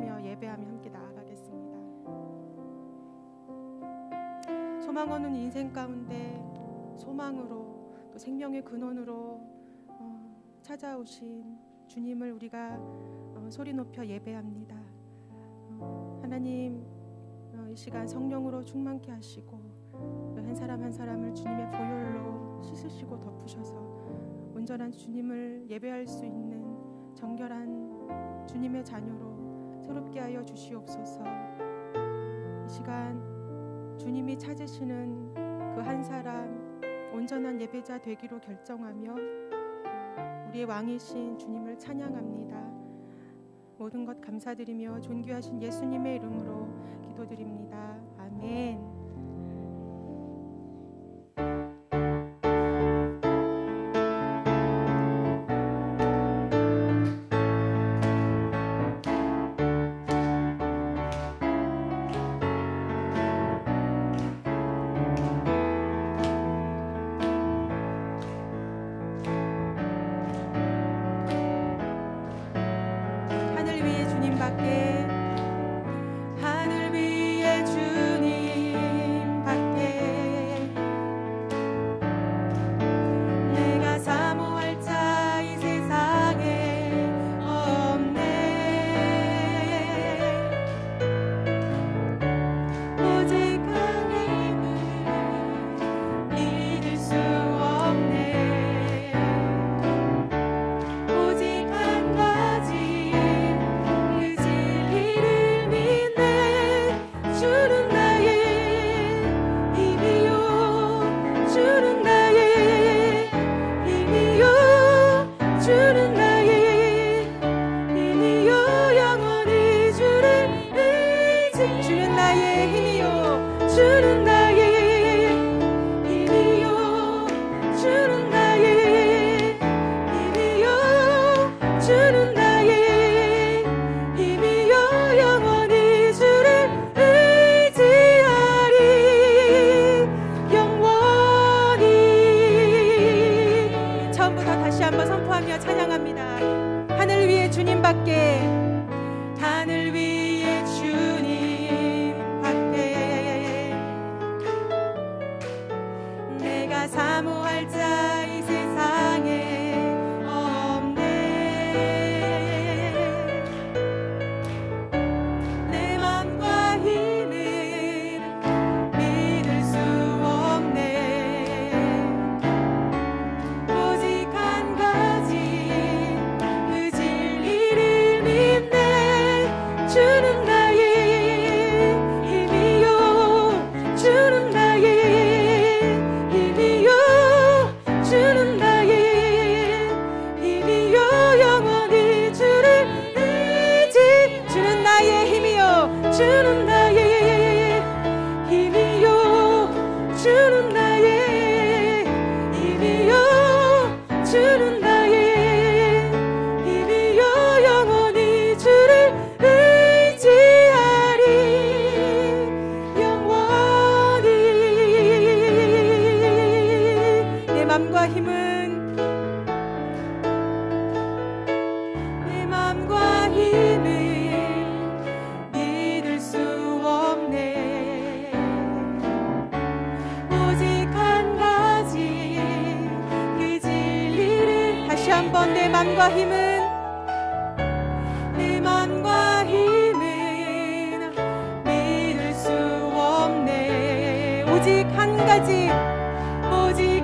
기도하며 예배하며 함께 나아가겠습니다. 소망 없는 인생 가운데 소망으로 또 생명의 근원으로 찾아오신 주님을 우리가 소리 높여 예배합니다. 하나님, 이 시간 성령으로 충만케 하시고 한 사람 한 사람을 주님의 보혈로 씻으시고 덮으셔서 온전한 주님을 예배할 수 있는 정결한 주님의 자녀로 새롭게 하여 주시옵소서. 이 시간 주님이 찾으시는 그 한 사람 온전한 예배자 되기로 결정하며 우리의 왕이신 주님을 찬양합니다. 모든 것 감사드리며 존귀하신 예수님의 이름으로 기도드립니다. 아멘. 내 맘과 힘은 믿을 수 없네. 오직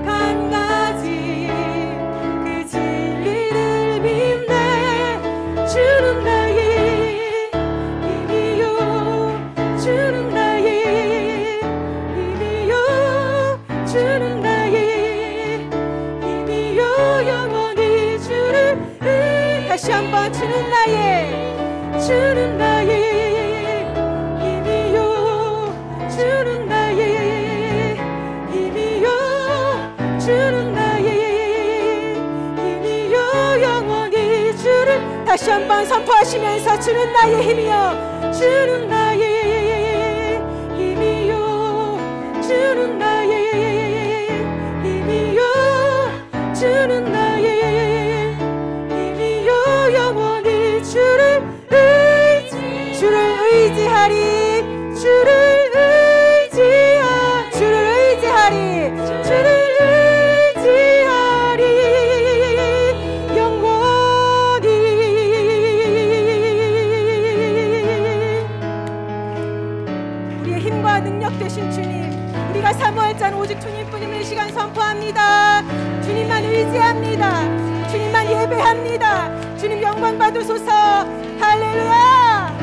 한 가지 그 진리를 믿네. 주는 나의 힘이요, 주는 나의 힘이요, 주는 나의 힘이요, 영원히 주를 다시 한번 주는 나의 힘이요, 주는 나의 힘이요, 주는 나의 힘이요, 영원히 주를 다시 한번 선포하시면서 주는 나의 힘이요, 주는 나의 힘이요, 주는 나의 힘이요, 주는 나의 힘이요, 영원히 주를 의지하리. 주를 의지하리. 주를 의지하리. 영원히. 우리의 힘과 능력 되신 주님, 우리가 사모할 자는 오직 주님뿐임을 이 시간 선포합니다. 주님만 의지합니다. 주님만 예배합니다. 주님 영광 받으소서. 할렐루야.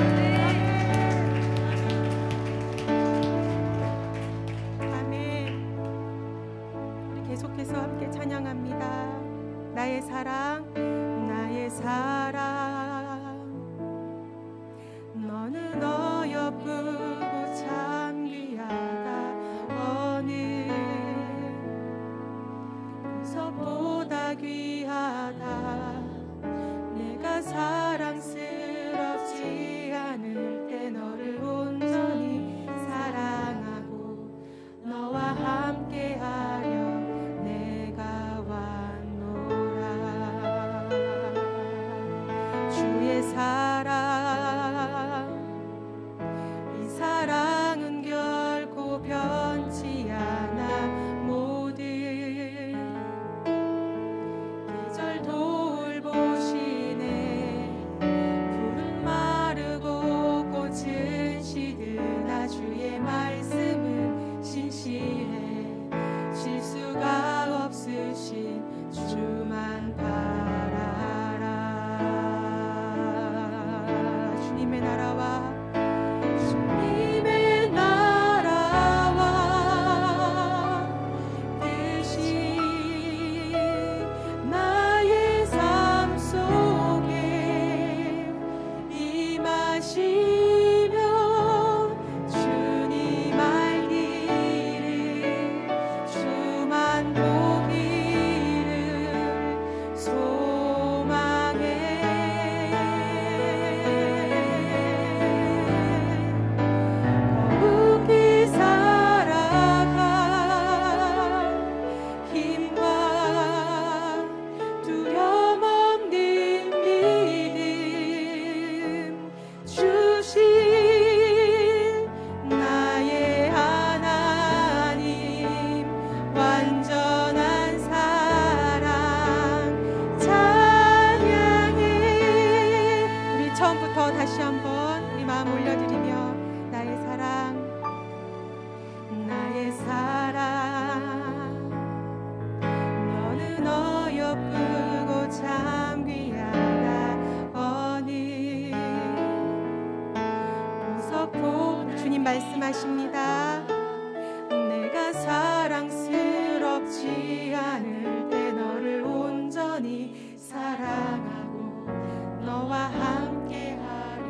아멘. 우리 계속해서 함께 찬양합니다. 나의 사랑, 나의 사랑, 너는 어여쁘고 참 귀하다. 어느 보석보다 귀하다. 내가 사랑스럽지 않을 때 너를 온전히 사랑하고 너와 함께하려 내가 왔노라. 주의 사랑, 이 사랑은 결코 변치 않아. 모든 계절 돌보시네. 푸른 마르고 꽃은 시드나 주의 말씀은 신실해. 실수가 없으신 주만 바라라. 주님의 나라와 주님의 나라와 뜻이 나의 삶 속에 임하시며 주님 알기를 주만 보기를 소망해. 거룩히 살아가 힘과 두려움 없는 믿음 주신 나의 하나님. 완전한 사랑 찬양해. 우리 처음부터 다시 한번 우리 마음 올려드리며 나의 사랑, 나의 사랑, 너는 어여쁘고 참 귀하다. 어느 보석보다 주님 말씀하십니다. 내가 사랑스럽지 않을 때 너를 온전히 사랑하고 너와 함께하려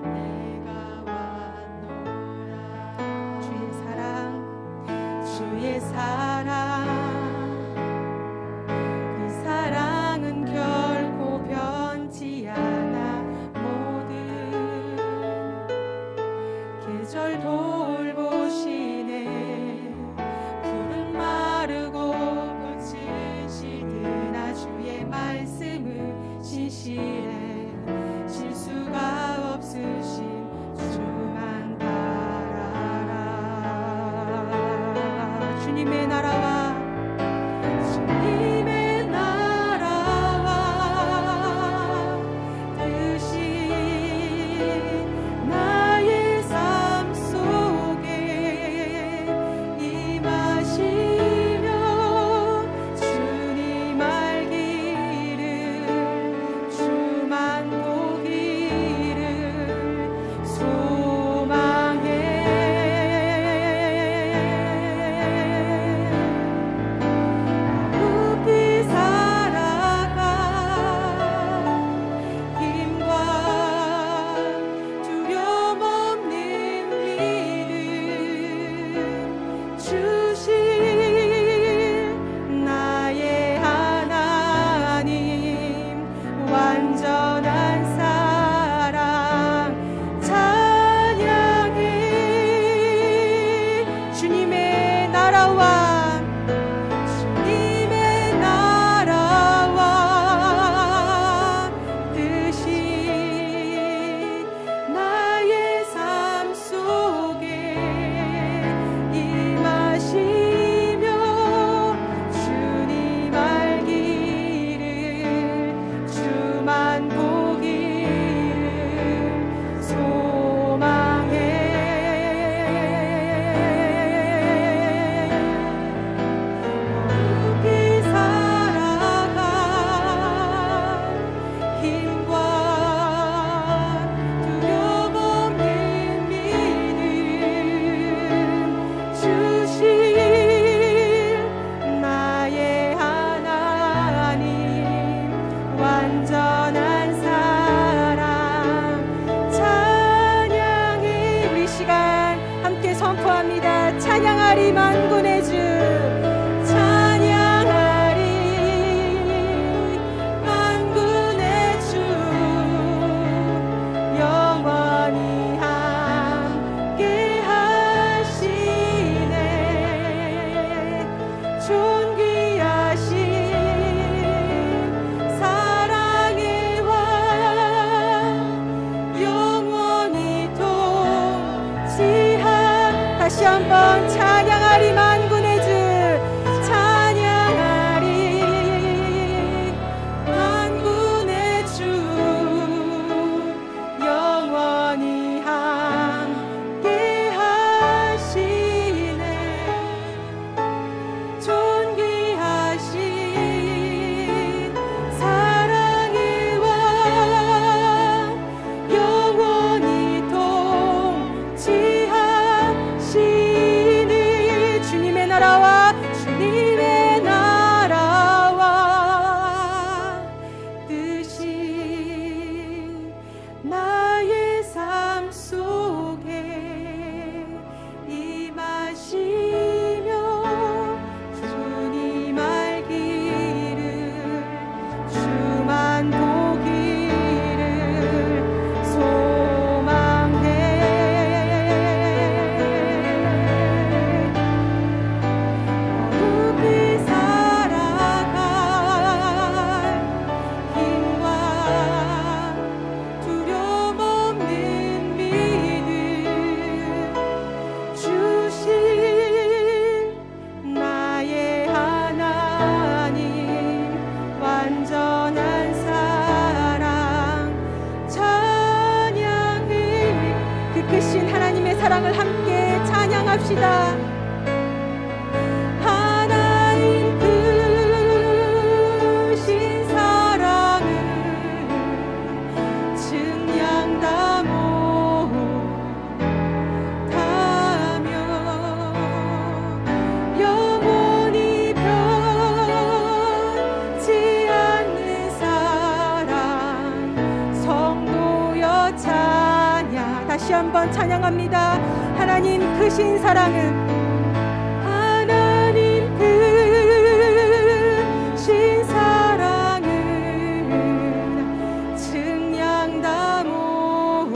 내가 왔노라. 주의 사랑, 주의 사랑, 그 사랑은 결코 변치 않아. 모든 계절 돌보시네. 푸른 마르고 꽃은 시드나 주의 말씀은 신실해. 실수가 없으신 주만 바라라. 주님의 나라와 주님의 나라와 뜻이 나의 삶 속에 임하시며 주님 알기를 주만 보기를 소망해. 찬양하리 만군의 주 찬양하리 만군의 주 영원히 함께 하시네 존귀하신 사랑의 왕 영원히 통치하 다시 한번 찬양하리 만군의 주 찬양하리 만군의 주 영원히 함께 하시네 존귀하신 사랑의 왕 영원히 통치하시니 주님의 나라와 주님의 나라와 뜻이 나의 삶 속에 임하시며 주님 알기를 주만 보기를 소망해 거룩히 살아갈 힘과 두려움 없는 믿음 주신 나의 하나님 완전한 사랑 찬양해 그 크신 하나님의 사랑을 함께 찬양합시다. 하나님 크신 사랑을 증량다 못하며 영원히 변치 않는 사랑 성도여 찬양 다시 한번 찬양합니다. 하나님 크신 사랑은 하나님 크신 사랑은 증량다 못하며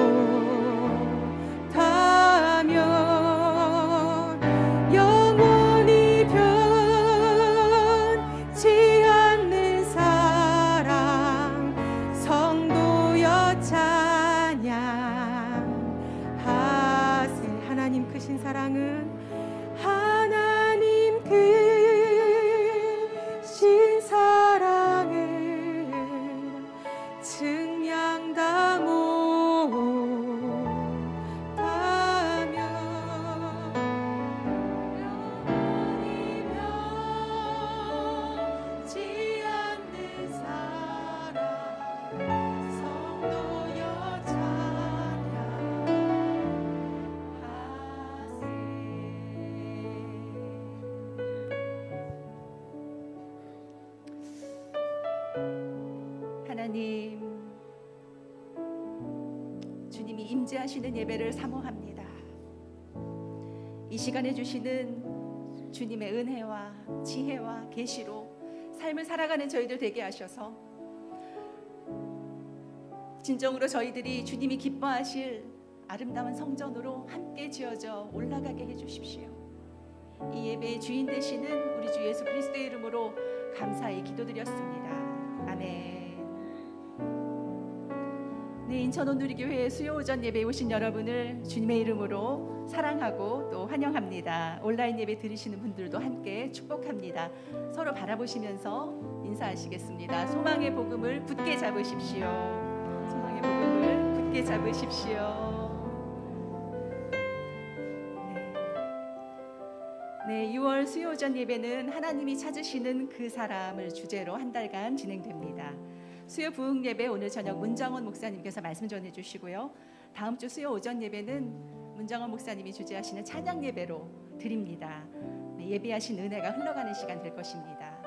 영원히 변치 않는 사랑 성도여 찬양하세 하나님 크신 사랑은 하나님 크신 사랑을 증량다 못하며 영원히 변치 않는 사랑 성도여 하나님, 주님이 임재하시는 예배를 사모합니다. 이 시간에 주시는 주님의 은혜와 지혜와 계시로 삶을 살아가는 저희들 되게 하셔서 진정으로 저희들이 주님이 기뻐하실 아름다운 성전으로 함께 지어져 올라가게 해주십시오. 이 예배의 주인 되시는 우리 주 예수 그리스도의 이름으로 감사히 기도드렸습니다. 아멘. 네, 인천 온누리교회 수요 오전 예배에 오신 여러분을 주님의 이름으로 사랑하고 또 환영합니다. 온라인 예배 들으시는 분들도 함께 축복합니다. 서로 바라보시면서 인사하시겠습니다. 소망의 복음을 굳게 잡으십시오. 소망의 복음을 굳게 잡으십시오. 네, 6월 수요 오전 예배는 하나님이 찾으시는 그 사람을 주제로 한 달간 진행됩니다. 수요 부흥 예배 오늘 저녁 문정원 목사님께서 말씀 전해 주시고요. 다음 주 수요 오전 예배는 문정원 목사님이 주재하시는 찬양 예배로 드립니다. 네, 예배하신 은혜가 흘러가는 시간 될 것입니다.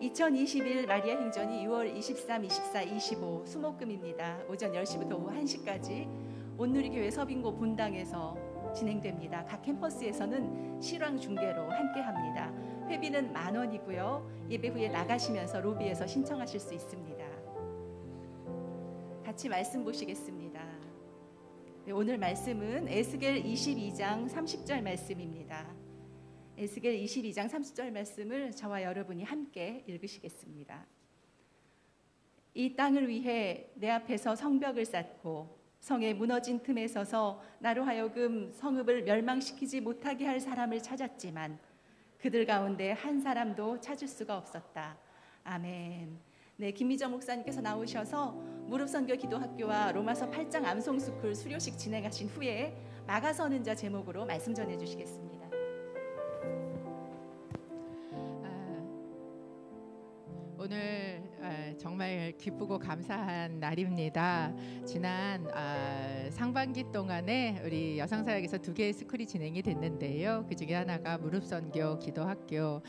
2021 마리아 행전이 6월 23, 24, 25 수목금입니다. 오전 10시부터 오후 1시까지 온누리교회 서빙고 본당에서 진행됩니다. 각 캠퍼스에서는 실황 중계로 함께합니다. 회비는 10,000원이고요. 예배 후에 나가시면서 로비에서 신청하실 수 있습니다. 같이 말씀 보시겠습니다. 네, 오늘 말씀은 에스겔 22장 30절 말씀입니다. 에스겔 22장 30절 말씀을 저와 여러분이 함께 읽으시겠습니다. 이 땅을 위해 내 앞에서 성벽을 쌓고 성의 무너진 틈에 서서 나로 하여금 성읍을 멸망시키지 못하게 할 사람을 찾았지만 그들 가운데 한 사람도 찾을 수가 없었다. 아멘. 네, 김미정 목사님께서 나오셔서 무릎선교 기도학교와 로마서 8장 암송스쿨 수료식 진행하신 후에 막아서는 자 제목으로 말씀 전해 주시겠습니다. 오늘 정말 기쁘고 감사한 날입니다. 지난 상반기 동안에 우리 여성사역에서 2개의 스쿨이 진행이 됐는데요. 그 중에 하나가 무릎선교 기도학교,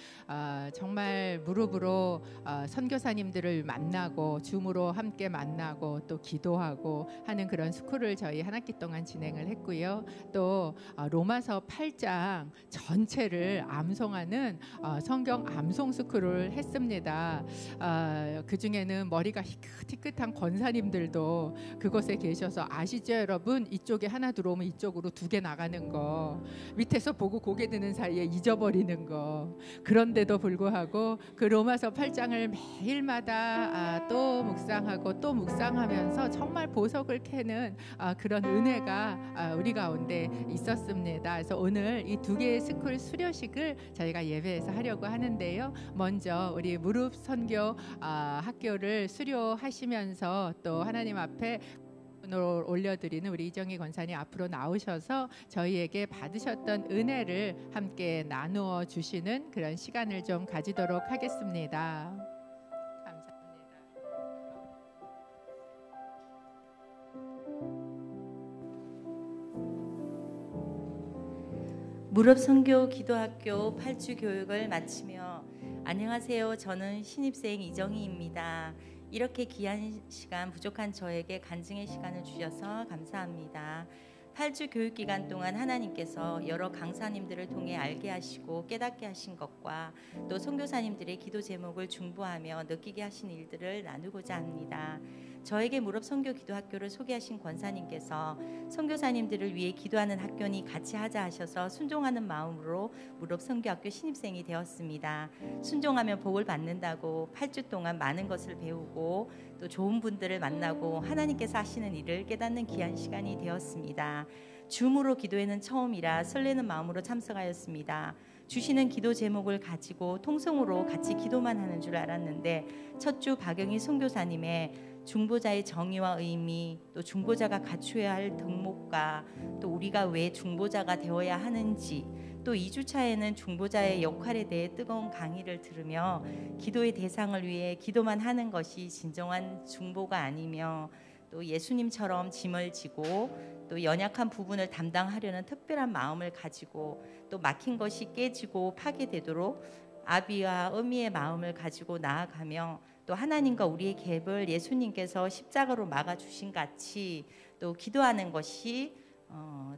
정말 무릎으로 선교사님들을 만나고 줌으로 함께 만나고 또 기도하고 하는 그런 스쿨을 저희 한 학기 동안 진행을 했고요. 또 로마서 8장 전체를 암송하는 성경 암송 스쿨을 했습니다. 그 중에는 머리가 희끗희끗한 권사님들도 그곳에 계셔서 아시죠 여러분? 이쪽에 하나 들어오면 이쪽으로 2개 나가는 거, 밑에서 보고 고개 드는 사이에 잊어버리는 거. 그런데도 불구하고 그 로마서 8장을 매일마다 또 묵상하고 또 묵상하면서 정말 보석을 캐는 그런 은혜가 우리 가운데 있었습니다. 그래서 오늘 이 2개의 스쿨 수료식을 저희가 예배에서 하려고 하는데요. 먼저 우리 무릎 선교 학교를 수료하시면서 또 하나님 앞에 올려드리는 우리 이정희 권사님 앞으로 나오셔서 저희에게 받으셨던 은혜를 함께 나누어 주시는 그런 시간을 좀 가지도록 하겠습니다. 감사합니다. 무릎 선교 기도학교 8주 교육을 마치며 안녕하세요. 저는 신입생 이정희입니다. 이렇게 귀한 시간 부족한 저에게 간증의 시간을 주셔서 감사합니다. 8주 교육 기간 동안 하나님께서 여러 강사님들을 통해 알게 하시고 깨닫게 하신 것과 또 선교사님들의 기도 제목을 중보하며 느끼게 하신 일들을 나누고자 합니다. 저에게 무릎 선교 기도학교를 소개하신 권사님께서 선교사님들을 위해 기도하는 학교니 같이 하자 하셔서 순종하는 마음으로 무릎 선교학교 신입생이 되었습니다. 순종하면 복을 받는다고 8주 동안 많은 것을 배우고 또 좋은 분들을 만나고 하나님께서 하시는 일을 깨닫는 귀한 시간이 되었습니다. 줌으로 기도회는 처음이라 설레는 마음으로 참석하였습니다. 주시는 기도 제목을 가지고 통성으로 같이 기도만 하는 줄 알았는데 첫 주 박영희 선교사님의 중보자의 정의와 의미, 또 중보자가 갖추어야 할 덕목과 또 우리가 왜 중보자가 되어야 하는지, 또 2주차에는 중보자의 역할에 대해 뜨거운 강의를 들으며 기도의 대상을 위해 기도만 하는 것이 진정한 중보가 아니며 또 예수님처럼 짐을 지고 또 연약한 부분을 담당하려는 특별한 마음을 가지고 또 막힌 것이 깨지고 파괴되도록 아비와 어미의 마음을 가지고 나아가며 또 하나님과 우리의 갭을 예수님께서 십자가로 막아주신 같이 또 기도하는 것이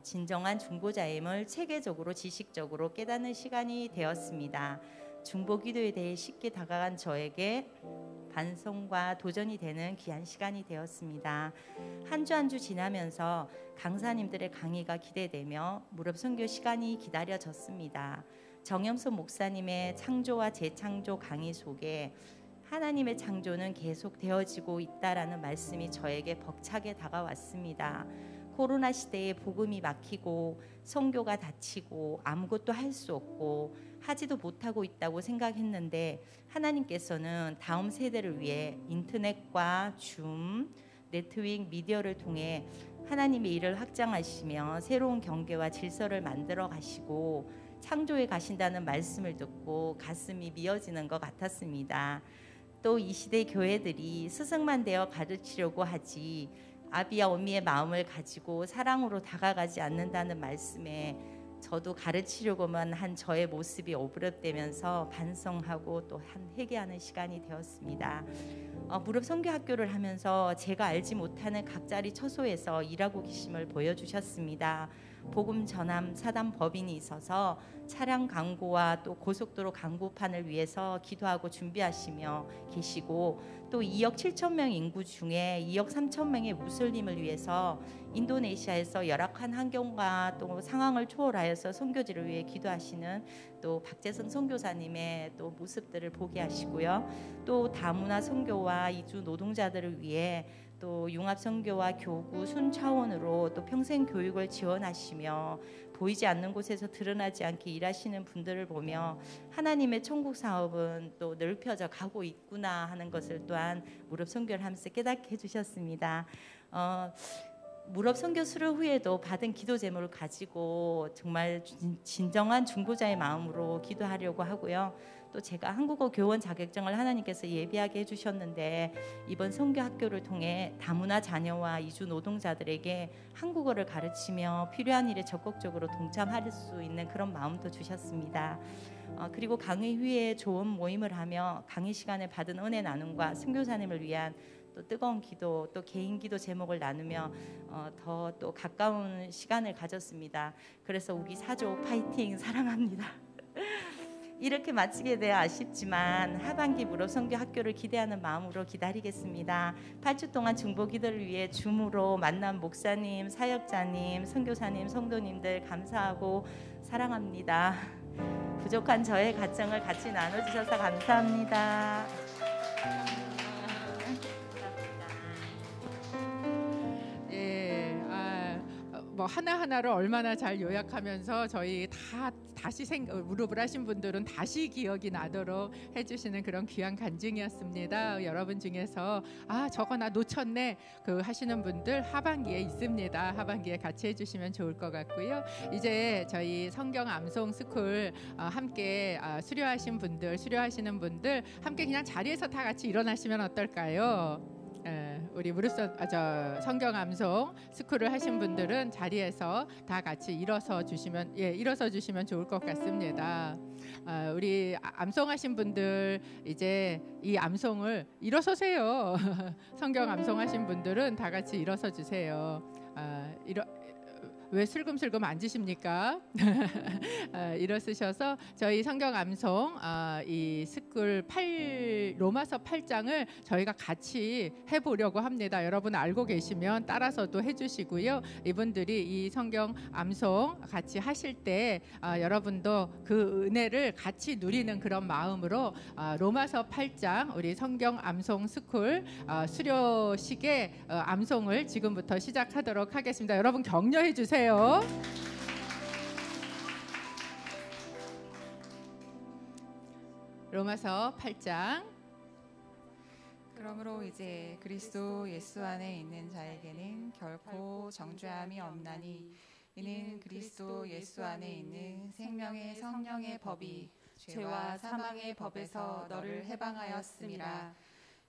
진정한 중보자임을 체계적으로 지식적으로 깨닫는 시간이 되었습니다. 중보 기도에 대해 쉽게 다가간 저에게 반성과 도전이 되는 귀한 시간이 되었습니다. 한 주 한 주 지나면서 강사님들의 강의가 기대되며 무릎 선교 시간이 기다려졌습니다. 정영선 목사님의 창조와 재창조 강의 속에 하나님의 창조는 계속 되어지고 있다라는 말씀이 저에게 벅차게 다가왔습니다. 코로나 시대에 복음이 막히고 선교가 닫히고 아무것도 할 수 없고 하지도 못하고 있다고 생각했는데 하나님께서는 다음 세대를 위해 인터넷과 줌, 네트워크 미디어를 통해 하나님의 일을 확장하시며 새로운 경계와 질서를 만들어 가시고 창조해 가신다는 말씀을 듣고 가슴이 미어지는 것 같았습니다. 또 이 시대 교회들이 스승만 되어 가르치려고 하지 아비와 어미의 마음을 가지고 사랑으로 다가가지 않는다는 말씀에 저도 가르치려고만 한 저의 모습이 오버랩되면서 반성하고 또 회개하는 시간이 되었습니다. 무릎 선교학교를 하면서 제가 알지 못하는 각자리 처소에서 일하고 계심을 보여주셨습니다. 복음 전함 사단 법인이 있어서 차량 광고와 또 고속도로 광고판을 위해서 기도하고 준비하시며 계시고, 또 2억 7천 명 인구 중에 2억 3천 명의 무슬림을 위해서 인도네시아에서 열악한 환경과 또 상황을 초월하여서 선교지를 위해 기도하시는 또 박재선 선교사님의 또 모습들을 보게 하시고요. 또 다문화 선교와 이주 노동자들을 위해 또 융합 선교와 교구 순차원으로 또 평생 교육을 지원하시며 보이지 않는 곳에서 드러나지 않게 일하시는 분들을 보며 하나님의 천국 사업은 또 넓혀져 가고 있구나 하는 것을 또한 무릎 선교를 하면서 깨닫게 해주셨습니다. 무릎 선교 수료 후에도 받은 기도 제목을 가지고 정말 진정한 중보자의 마음으로 기도하려고 하고요. 또 제가 한국어 교원 자격증을 하나님께서 예비하게 해주셨는데 이번 선교 학교를 통해 다문화 자녀와 이주 노동자들에게 한국어를 가르치며 필요한 일에 적극적으로 동참할 수 있는 그런 마음도 주셨습니다. 그리고 강의 후에 좋은 모임을 하며 강의 시간에 받은 은혜 나눔과 선교사님을 위한 또 뜨거운 기도, 또 개인 기도 제목을 나누며 더 또 가까운 시간을 가졌습니다. 그래서 우리 사조 파이팅 사랑합니다. 이렇게 마치게 되어 아쉽지만 하반기 무릎 선교 학교를 기대하는 마음으로 기다리겠습니다. 8주 동안 중보 기도를 위해 줌으로 만난 목사님, 사역자님, 선교사님, 성도님들 감사하고 사랑합니다. 부족한 저의 가정을 같이 나눠주셔서 감사합니다. 뭐 하나하나를 얼마나 잘 요약하면서 저희 다시 무릎을 하신 분들은 다시 기억이 나도록 해주시는 그런 귀한 간증이었습니다. 여러분 중에서 저거 나 놓쳤네 하시는 분들 하반기에 있습니다. 하반기에 같이 해주시면 좋을 것 같고요. 이제 저희 성경 암송 스쿨 함께 수료하시는 분들 함께 그냥 자리에서 다 같이 일어나시면 어떨까요? 우리 성경 암송 스쿨을 하신 분들은 자리에서 다 같이 일어서 주시면 좋을 것 같습니다. 우리 암송하신 분들 이제 이 암송을 일어서세요. 성경 암송하신 분들은 다 같이 일어서 주세요. 왜 슬금슬금 앉으십니까? 일어서셔서 저희 성경 암송 이 스쿨 로마서 8장을 저희가 같이 해보려고 합니다. 여러분 알고 계시면 따라서도 해주시고요. 이분들이 이 성경 암송 같이 하실 때 여러분도 그 은혜를 같이 누리는 그런 마음으로 로마서 8장 우리 성경 암송 스쿨 수료식의 암송을 지금부터 시작하도록 하겠습니다. 여러분 격려해 주세요. 로마서 8장. 그러므로 이제 그리스도 예수 안에 있는 자에게는 결코 정죄함이 없나니 이는 그리스도 예수 안에 있는 생명의 성령의 법이 죄와 사망의 법에서 너를 해방하였음이라.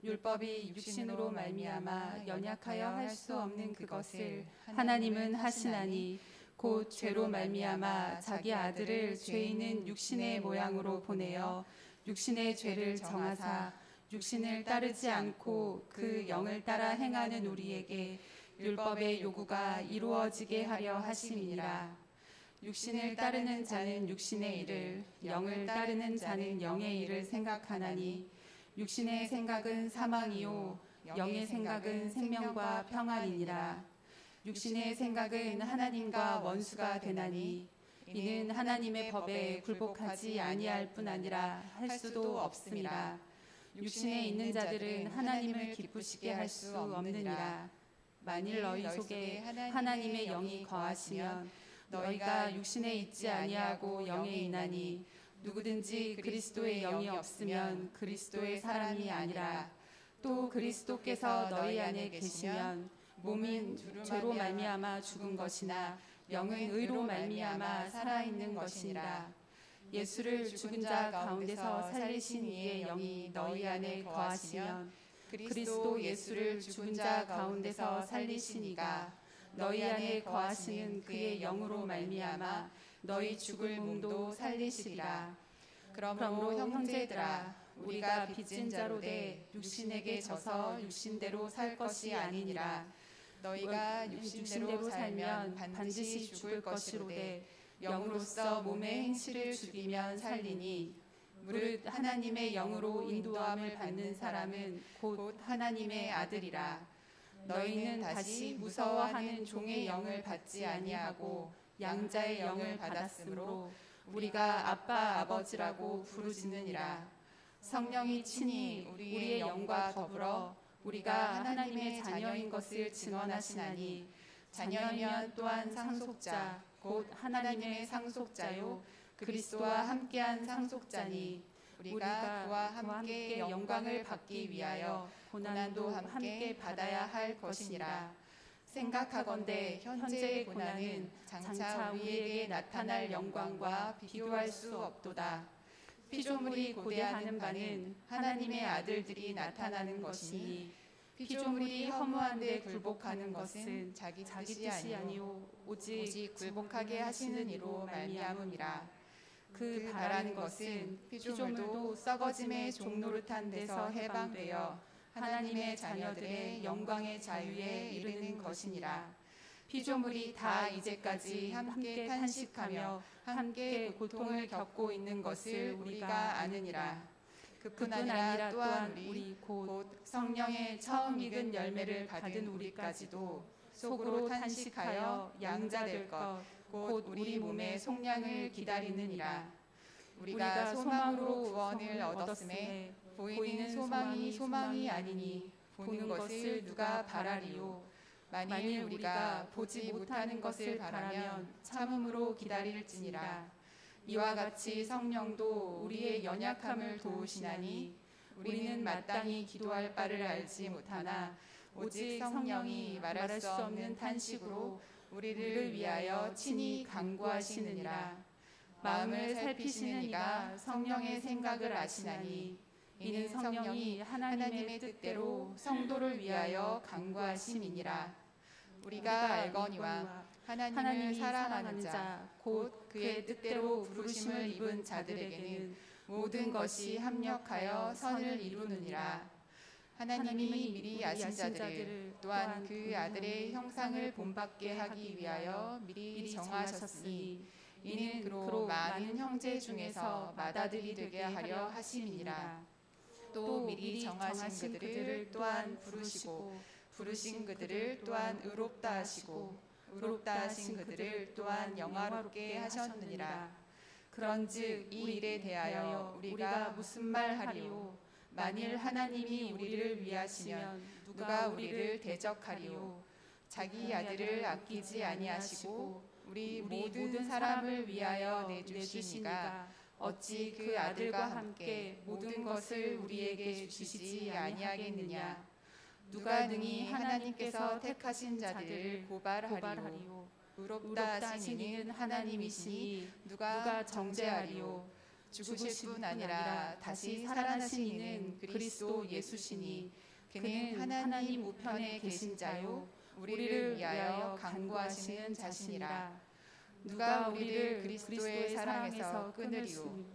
율법이 육신으로 말미암아 연약하여 할 수 없는 그것을 하나님은 하시나니 곧 죄로 말미암아 자기 아들을 죄 있는 육신의 모양으로 보내어 육신의 죄를 정하사 육신을 따르지 않고 그 영을 따라 행하는 우리에게 율법의 요구가 이루어지게 하려 하심이니라. 육신을 따르는 자는 육신의 일을, 영을 따르는 자는 영의 일을 생각하나니 육신의 생각은 사망이요 영의 생각은 생명과 평안이니라. 육신의 생각은 하나님과 원수가 되나니 이는 하나님의 법에 굴복하지 아니할 뿐 아니라 할 수도 없음이라. 육신에 있는 자들은 하나님을 기쁘시게 할 수 없느니라. 만일 너희 속에 하나님의 영이 거하시면 너희가 육신에 있지 아니하고 영에 있나니 누구든지 그리스도의 영이 없으면 그리스도의 사람이 아니라. 또 그리스도께서 너희 안에 계시면 몸인 죄로 말미암아 죽은 것이나 영은 의로 말미암아 살아있는 것이니라. 예수를 죽은 자 가운데서 살리신 이의 영이 너희 안에 거하시면 그리스도 예수를 죽은 자 가운데서 살리신 이가 너희 안에 거하시는 그의 영으로 말미암아 너희 죽을 몸도 살리시리라. 그러므로 형제들아 우리가 빚진 자로 돼 육신에게 져서 육신대로 살 것이 아니니라. 너희가 육신대로 살면 반드시 죽을 것이로되 영으로서 몸의 행실을 죽이면 살리니 무릇 하나님의 영으로 인도함을 받는 사람은 곧 하나님의 아들이라. 너희는 다시 무서워하는 종의 영을 받지 아니하고 양자의 영을 받았으므로 우리가 아빠 아버지라고 부르짖느니라. 성령이 친히 우리의 영과 더불어 우리가 하나님의 자녀인 것을 증언하시나니 자녀이면 또한 상속자 곧 하나님의 상속자요 그리스도와 함께한 상속자니 우리가 그와 함께 영광을 받기 위하여 고난도 함께 받아야 할 것이니라. 생각하건대 현재의 고난은 장차 우리에게 나타날 영광과 비교할 수 없도다. 피조물이 고대하는 바는 하나님의 아들들이 나타나는 것이니 피조물이 허무한 데 굴복하는 것은 자기 뜻이 아니요 오직 굴복하게 하시는 이로 말미암음이라. 그 바라는 것은 피조물도 썩어짐의 종노릇한 데서 해방되어 하나님의 자녀들의 영광의 자유에 이르는 것이니라. 피조물이 다 이제까지 함께 탄식하며 함께 고통을 겪고 있는 것을 우리가 아느니라. 그뿐 아니라 또한 우리 곧 성령의 처음 익은 열매를 받은 우리까지도 속으로 탄식하여 양자될 것 곧 우리 몸의 속량을 기다리느니라. 우리가 소망으로 구원을 얻었음에 보이는 소망이 소망이 아니니 보는 것을 누가 바라리요. 만일 우리가 보지 못하는 것을 바라면 참음으로 기다릴지니라. 이와 같이 성령도 우리의 연약함을 도우시나니 우리는 마땅히 기도할 바를 알지 못하나 오직 성령이 말할 수 없는 탄식으로 우리를 위하여 친히 간구하시느니라. 마음을 살피시는 이가 성령의 생각을 아시나니 이는 성령이 하나님의 뜻대로 성도를 위하여 간구하심이니라. 우리가 알거니와 하나님을 사랑하는 자 곧 그의 뜻대로 부르심을 입은 자들에게는 모든 것이 합력하여 선을 이루느니라. 하나님이 미리 아신 자들을 또한 그 아들의 형상을 본받게 하기 위하여 미리 정하셨으니 이는 그로 많은 형제 중에서 맏아들이 되게 하려 하심이니라. 또 미리 정하신 그들을 또한 부르시고 부르신 그들을 또한 의롭다 하시고 의롭다 하신 그들을 또한 영화롭게 하셨느니라. 그런즉 이 일에 대하여 우리가 무슨 말 하리요? 만일 하나님이 우리를 위하시면 누가 우리를 대적하리요? 자기 아들을 아끼지 아니하시고 우리 모든 사람을 위하여 내주시니가 어찌 그 아들과 함께 모든 것을 우리에게 주시지 아니하겠느냐? 누가 능히 하나님께서 택하신 자들을 고발하리요? 의롭다 하신 이는 하나님이시니 누가 정죄하리요? 죽으실 뿐 아니라 다시 살아나신 이는 그리스도 예수시니 그는 하나님 우편에 계신 자요 우리를 위하여 간구하시는 자시니라. 누가 우리를 그리스도의 사랑에서 끊으리요?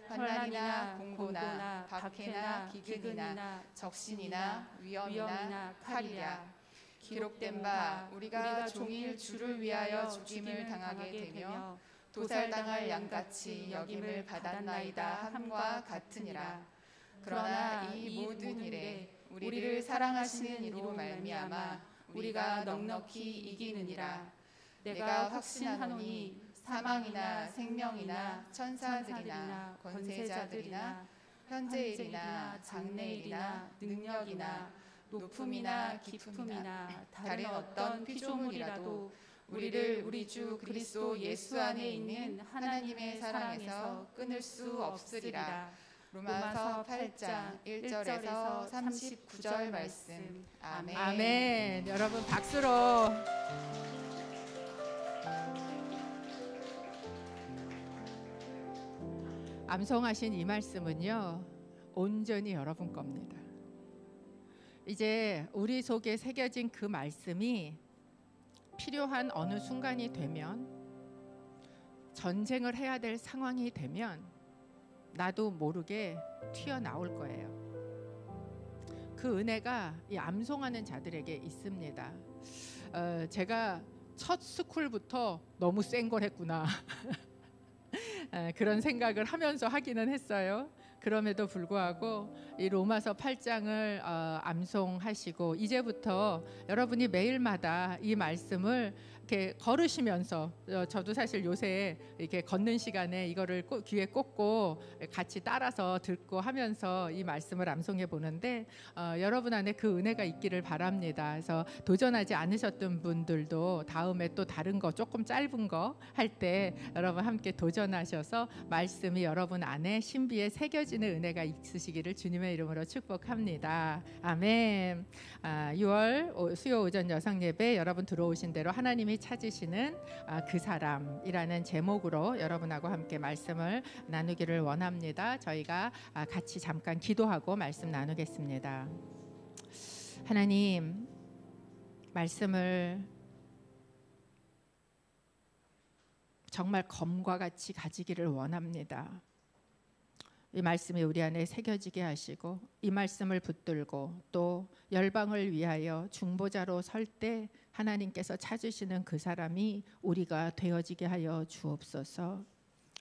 환난이나 공고나 박해나 기근이나 적신이나 위험이나 칼이랴. 기록된 바 우리가 종일 주를 위하여 죽임을 당하게 되며 도살당할 양같이 여김을 받았나이다 함과 같으니라. 그러나 이 모든 일에 우리를 사랑하시는 이로 말미암아 우리가 넉넉히 이기느니라. 내가 확신하노니 사망이나 생명이나 천사들이나 권세자들이나 현재일이나 장래일이나 능력이나 높음이나 깊음이나 다른 어떤 피조물이라도 우리를 우리 주 그리스도 예수 안에 있는 하나님의 사랑에서 끊을 수 없으리라. 로마서 8장 1절에서 39절 말씀. 아멘. 아멘. 여러분 박수로. 암송하신 이 말씀은요, 온전히 여러분 겁니다. 이제 우리 속에 새겨진 그 말씀이 필요한 어느 순간이 되면, 전쟁을 해야 될 상황이 되면 나도 모르게 튀어나올 거예요. 그 은혜가 이 암송하는 자들에게 있습니다. 제가 첫 스쿨부터 너무 센 걸 했구나. 그런 생각을 하면서 하기는 했어요. 그럼에도 불구하고 이 로마서 8장을 암송하시고 이제부터 여러분이 매일마다 이 말씀을 이렇게 걸으시면서 저도 사실 요새 이렇게 걷는 시간에 이거를 귀에 꽂고 같이 따라서 듣고 하면서 이 말씀을 암송해 보는데 여러분 안에 그 은혜가 있기를 바랍니다. 그래서 도전하지 않으셨던 분들도 다음에 또 다른 거 조금 짧은 거 할 때 여러분 함께 도전하셔서 말씀이 여러분 안에 신비에 새겨지는 은혜가 있으시기를 주님의 이름으로 축복합니다. 아멘. 6월 수요 오전 여성 예배 여러분 들어오신 대로 하나님이 찾으시는 그 사람이라는 제목으로 여러분하고 함께 말씀을 나누기를 원합니다. 저희가 같이 잠깐 기도하고 말씀 나누겠습니다. 하나님, 말씀을 정말 검과 같이 가지기를 원합니다. 이 말씀이 우리 안에 새겨지게 하시고 이 말씀을 붙들고 또 열방을 위하여 중보자로 설 때 하나님께서 찾으시는 그 사람이 우리가 되어지게 하여 주옵소서.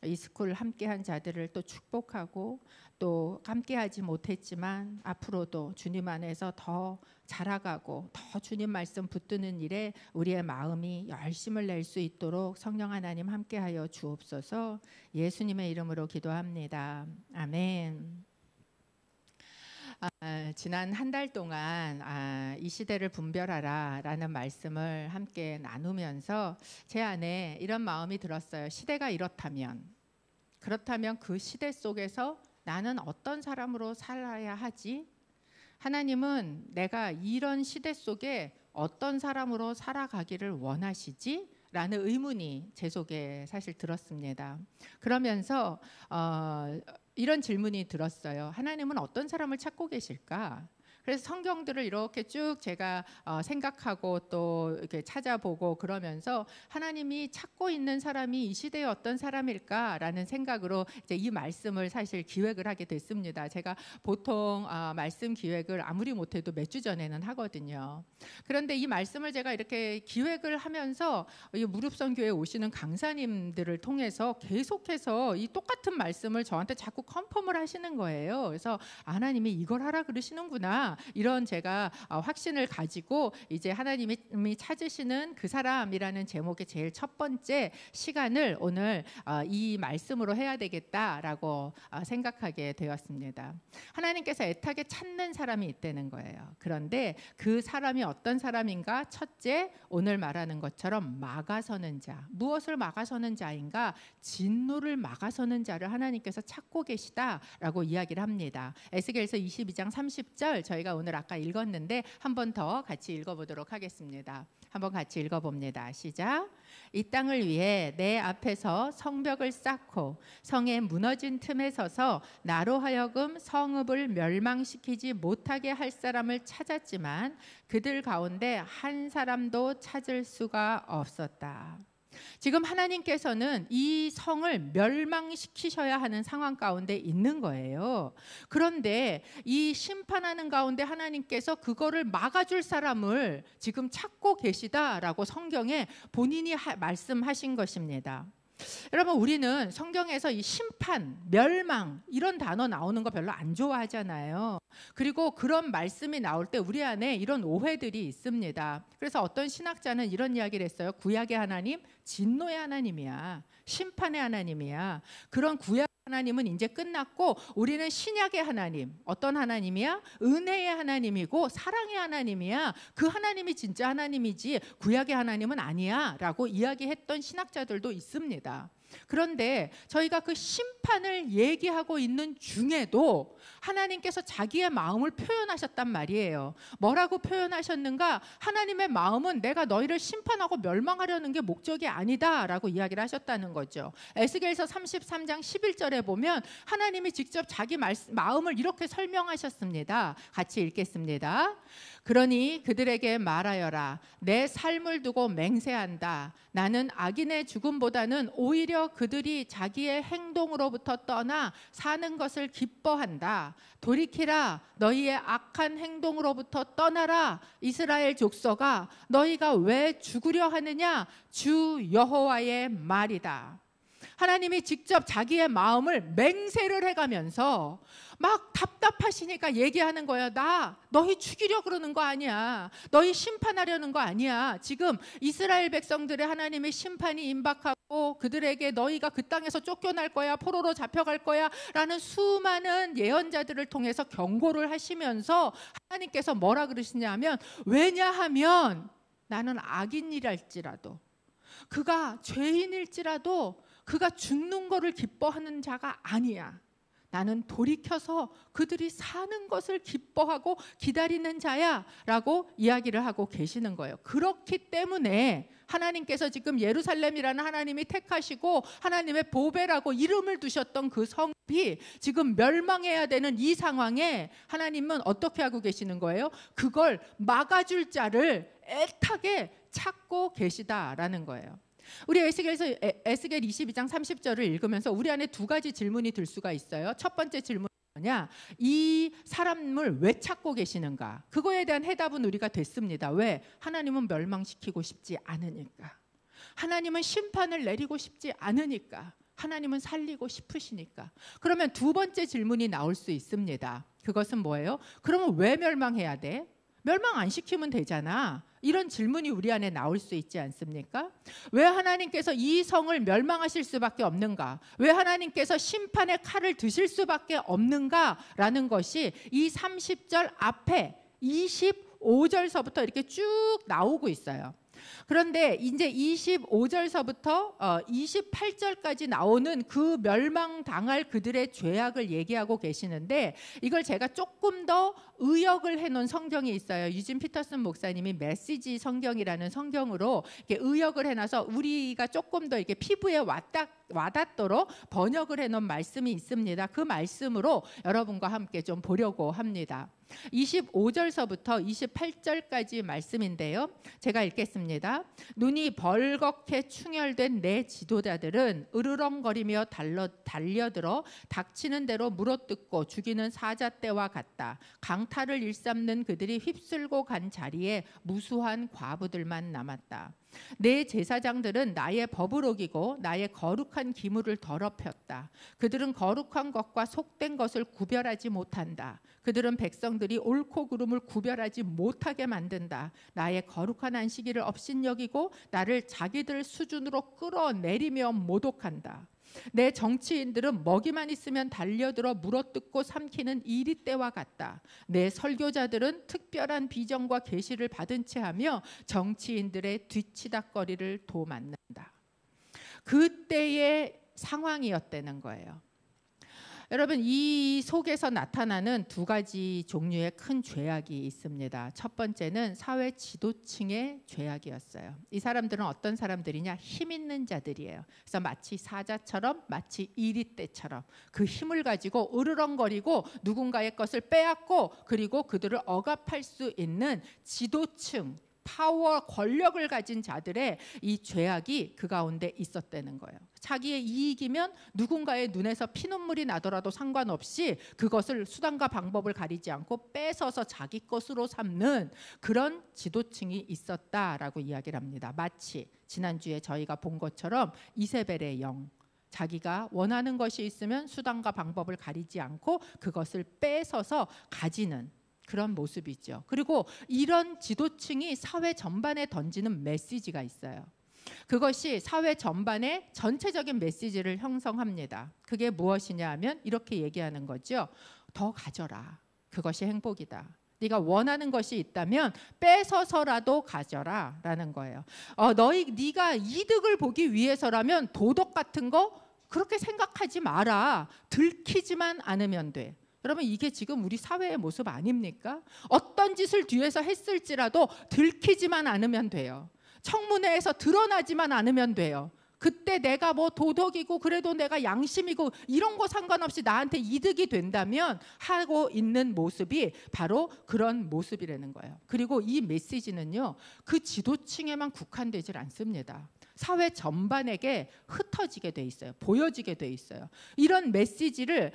이 스쿨 함께한 자들을 또 축복하고 또 함께하지 못했지만 앞으로도 주님 안에서 더 자라가고 더 주님 말씀 붙드는 일에 우리의 마음이 열심을 낼 수 있도록 성령 하나님 함께하여 주옵소서. 예수님의 이름으로 기도합니다. 아멘. 지난 한 달 동안 이 시대를 분별하라 라는 말씀을 함께 나누면서 제 안에 이런 마음이 들었어요. 시대가 이렇다면, 그렇다면 그 시대 속에서 나는 어떤 사람으로 살아야 하지? 하나님은 내가 이런 시대 속에 어떤 사람으로 살아가기를 원하시지? 라는 의문이 제 속에 사실 들었습니다. 그러면서 이런 질문이 들었어요. 하나님은 어떤 사람을 찾고 계실까? 그래서 성경들을 이렇게 쭉 제가 생각하고 또 이렇게 찾아보고 그러면서 하나님이 찾고 있는 사람이 이 시대에 어떤 사람일까라는 생각으로 이제 이 말씀을 사실 기획을 하게 됐습니다. 제가 보통 말씀 기획을 아무리 못해도 몇 주 전에는 하거든요. 그런데 이 말씀을 제가 이렇게 기획을 하면서 이 무릎선 교회에 오시는 강사님들을 통해서 계속해서 이 똑같은 말씀을 저한테 자꾸 컨펌을 하시는 거예요. 그래서 하나님이 이걸 하라 그러시는구나. 이런 제가 확신을 가지고 이제 하나님이 찾으시는 그 사람이라는 제목의 제일 첫 번째 시간을 오늘 이 말씀으로 해야 되겠다라고 생각하게 되었습니다. 하나님께서 애타게 찾는 사람이 있다는 거예요. 그런데 그 사람이 어떤 사람인가? 첫째, 오늘 말하는 것처럼 막아서는 자. 무엇을 막아서는 자인가? 진노를 막아서는 자를 하나님께서 찾고 계시다라고 이야기를 합니다. 에스겔서 22장 30절 저희가 오늘 아까 읽었는데 한 번 더 같이 읽어보도록 하겠습니다. 한번 같이 읽어봅니다. 시작. 이 땅을 위해 내 앞에서 성벽을 쌓고 성의 무너진 틈에 서서 나로 하여금 성읍을 멸망시키지 못하게 할 사람을 찾았지만 그들 가운데 한 사람도 찾을 수가 없었다. 지금 하나님께서는 이 성을 멸망시키셔야 하는 상황 가운데 있는 거예요. 그런데 이 심판하는 가운데 하나님께서 그거를 막아줄 사람을 지금 찾고 계시다라고 성경에 본인이 말씀하신 것입니다. 여러분, 우리는 성경에서 이 심판, 멸망 이런 단어 나오는 거 별로 안 좋아하잖아요. 그리고 그런 말씀이 나올 때 우리 안에 이런 오해들이 있습니다. 그래서 어떤 신학자는 이런 이야기를 했어요. 구약의 하나님, 진노의 하나님이야. 심판의 하나님이야. 그런 구약 하나님은 이제 끝났고 우리는 신약의 하나님, 어떤 하나님이야? 은혜의 하나님이고 사랑의 하나님이야. 그 하나님이 진짜 하나님이지 구약의 하나님은 아니야 라고 이야기했던 신학자들도 있습니다. 그런데 저희가 그 심판을 얘기하고 있는 중에도 하나님께서 자기의 마음을 표현하셨단 말이에요. 뭐라고 표현하셨는가? 하나님의 마음은 내가 너희를 심판하고 멸망하려는 게 목적이 아니다 라고 이야기를 하셨다는 거죠. 에스겔서 33장 11절에 보면 하나님이 직접 자기 마음을 이렇게 설명하셨습니다. 같이 읽겠습니다. 그러니 그들에게 말하여라. 내 삶을 두고 맹세한다. 나는 악인의 죽음보다는 오히려 오히려 그들이 자기의 행동으로부터 떠나 사는 것을 기뻐한다. 돌이키라, 너희의 악한 행동으로부터 떠나라. 이스라엘 족속아, 너희가 왜 죽으려 하느냐? 주 여호와의 말이다. 하나님이 직접 자기의 마음을 맹세를 해가면서 막 답답하시니까 얘기하는 거예요. 너희 죽이려 그러는 거 아니야. 너희 심판하려는 거 아니야. 지금 이스라엘 백성들의 하나님의 심판이 임박하고 그들에게 너희가 그 땅에서 쫓겨날 거야, 포로로 잡혀갈 거야 라는 수많은 예언자들을 통해서 경고를 하시면서 하나님께서 뭐라 그러시냐면, 왜냐하면 나는 악인이랄지라도, 그가 죄인일지라도 그가 죽는 것을 기뻐하는 자가 아니야. 나는 돌이켜서 그들이 사는 것을 기뻐하고 기다리는 자야 라고 이야기를 하고 계시는 거예요. 그렇기 때문에 하나님께서 지금 예루살렘이라는 하나님이 택하시고 하나님의 보배라고 이름을 두셨던 그 성읍이 지금 멸망해야 되는 이 상황에 하나님은 어떻게 하고 계시는 거예요? 그걸 막아줄 자를 애타게 찾고 계시다라는 거예요. 우리 에스겔 22장 30절을 읽으면서 우리 안에 두 가지 질문이 들 수가 있어요. 첫 번째 질문은 뭐냐? 이 사람을 왜 찾고 계시는가? 그거에 대한 해답은 우리가 됐습니다. 왜? 하나님은 멸망시키고 싶지 않으니까. 하나님은 심판을 내리고 싶지 않으니까. 하나님은 살리고 싶으시니까. 그러면 두 번째 질문이 나올 수 있습니다. 그것은 뭐예요? 그러면 왜 멸망해야 돼? 멸망 안 시키면 되잖아. 이런 질문이 우리 안에 나올 수 있지 않습니까? 왜 하나님께서 이 성을 멸망하실 수밖에 없는가? 왜 하나님께서 심판의 칼을 드실 수밖에 없는가라는 것이 이 30절 앞에 25절서부터 이렇게 쭉 나오고 있어요. 그런데 이제 25절서부터 28절까지 나오는 그 멸망당할 그들의 죄악을 얘기하고 계시는데, 이걸 제가 조금 더 의역을 해놓은 성경이 있어요. 유진 피터슨 목사님이 메시지 성경이라는 성경으로 이렇게 의역을 해놔서 우리가 조금 더 이렇게 피부에 와닿도록 번역을 해놓은 말씀이 있습니다. 그 말씀으로 여러분과 함께 좀 보려고 합니다. 25절서부터 28절까지 말씀인데요. 제가 읽겠습니다. 눈이 벌겋게 충혈된 내 지도자들은 으르렁거리며 달려들어 닥치는 대로 물어뜯고 죽이는 사자떼와 같다. 강탈을 일삼는 그들이 휩쓸고 간 자리에 무수한 과부들만 남았다. 내 제사장들은 나의 법을 어기고 나의 거룩한 기물을 더럽혔다. 그들은 거룩한 것과 속된 것을 구별하지 못한다. 그들은 백성들이 옳고 그름을 구별하지 못하게 만든다. 나의 거룩한 안식일을 업신여기고 나를 자기들 수준으로 끌어내리며 모독한다. 내 정치인들은 먹이만 있으면 달려들어 물어뜯고 삼키는 이리떼와 같다. 내 설교자들은 특별한 비전과 계시를 받은 채 하며 정치인들의 뒤치다거리를 도맡는다. 그때의 상황이었다는 거예요. 여러분, 이 속에서 나타나는 두 가지 종류의 큰 죄악이 있습니다. 첫 번째는 사회 지도층의 죄악이었어요. 이 사람들은 어떤 사람들이냐? 힘 있는 자들이에요. 그래서 마치 사자처럼, 마치 이리떼처럼 그 힘을 가지고 으르렁거리고 누군가의 것을 빼앗고 그리고 그들을 억압할 수 있는 지도층, 파워, 권력을 가진 자들의 이 죄악이 그 가운데 있었다는 거예요. 자기의 이익이면 누군가의 눈에서 피눈물이 나더라도 상관없이 그것을 수단과 방법을 가리지 않고 뺏어서 자기 것으로 삼는 그런 지도층이 있었다라고 이야기를 합니다. 마치 지난주에 저희가 본 것처럼 이세벨의 영, 자기가 원하는 것이 있으면 수단과 방법을 가리지 않고 그것을 뺏어서 가지는 그런 모습이죠. 그리고 이런 지도층이 사회 전반에 던지는 메시지가 있어요. 그것이 사회 전반의 전체적인 메시지를 형성합니다. 그게 무엇이냐 하면 이렇게 얘기하는 거죠. 더 가져라. 그것이 행복이다. 네가 원하는 것이 있다면 뺏어서라도 가져라 라는 거예요. 네가 이득을 보기 위해서라면 도덕 같은 거 그렇게 생각하지 마라. 들키지만 않으면 돼. 여러분, 이게 지금 우리 사회의 모습 아닙니까? 어떤 짓을 뒤에서 했을지라도 들키지만 않으면 돼요. 청문회에서 드러나지만 않으면 돼요. 그때 내가 뭐 도덕이고 그래도 내가 양심이고 이런 거 상관없이 나한테 이득이 된다면 하고 있는 모습이 바로 그런 모습이라는 거예요. 그리고 이 메시지는요, 그 지도층에만 국한되질 않습니다. 사회 전반에게 흩어지게 돼 있어요. 보여지게 돼 있어요. 이런 메시지를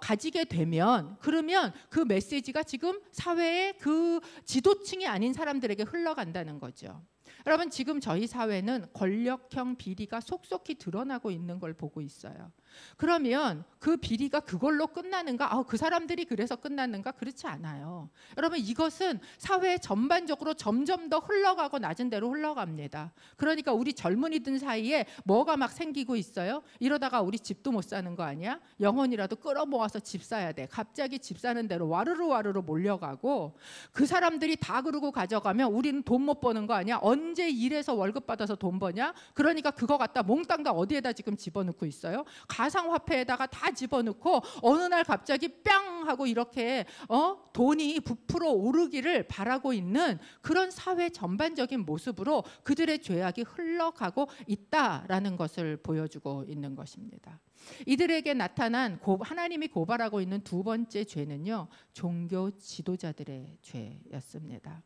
가지게 되면 그러면 그 메시지가 지금 사회의 그 지도층이 아닌 사람들에게 흘러간다는 거죠. 여러분 지금 저희 사회는 권력형 비리가 속속히 드러나고 있는 걸 보고 있어요. 그러면 그 비리가 그걸로 끝나는가? 그 사람들이 그래서 끝났는가? 그렇지 않아요. 여러분 이것은 사회 전반적으로 점점 더 흘러가고 낮은 대로 흘러갑니다. 그러니까 우리 젊은이들 사이에 뭐가 막 생기고 있어요? 이러다가 우리 집도 못 사는 거 아니야? 영혼이라도 끌어모아서 집 사야 돼. 갑자기 집 사는 대로 와르르 몰려가고 그 사람들이 다 그러고 가져가면 우리는 돈 못 버는 거 아니야? 언제 일해서 월급 받아서 돈 버냐? 그러니까 그거 갖다 몽땅 다 어디에다 지금 집어넣고 있어요? 가상화폐에다가 다 집어넣고 어느 날 갑자기 뿅 하고 이렇게 돈이 부풀어 오르기를 바라고 있는 그런 사회 전반적인 모습으로 그들의 죄악이 흘러가고 있다라는 것을 보여주고 있는 것입니다. 이들에게 나타난 하나님이 고발하고 있는 두 번째 죄는요, 종교 지도자들의 죄였습니다.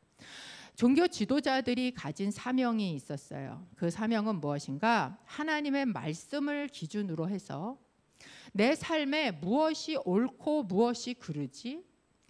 종교 지도자들이 가진 사명이 있었어요. 그 사명은 무엇인가? 하나님의 말씀을 기준으로 해서 내 삶에 무엇이 옳고 무엇이 그르지,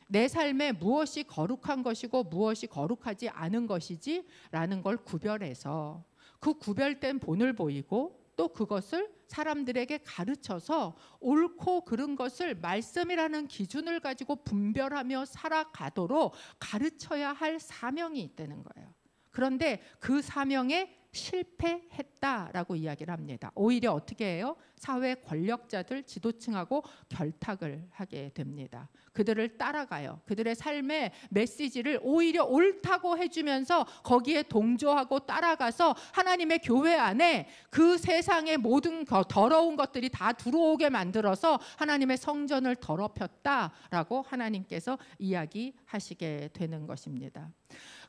내 삶에 무엇이 거룩한 것이고 무엇이 거룩하지 않은 것이지 라는 걸 구별해서 그 구별된 본을 보이고 또 그것을 사람들에게 가르쳐서 옳고 그른 것을 말씀이라는 기준을 가지고 분별하며 살아가도록 가르쳐야 할 사명이 있다는 거예요. 그런데 그 사명에 실패했다라고 이야기를 합니다. 오히려 어떻게 해요? 사회 권력자들, 지도층하고 결탁을 하게 됩니다. 그들을 따라가요. 그들의 삶의 메시지를 오히려 옳다고 해주면서 거기에 동조하고 따라가서 하나님의 교회 안에 그 세상의 모든 더러운 것들이 다 들어오게 만들어서 하나님의 성전을 더럽혔다라고 하나님께서 이야기하시게 되는 것입니다.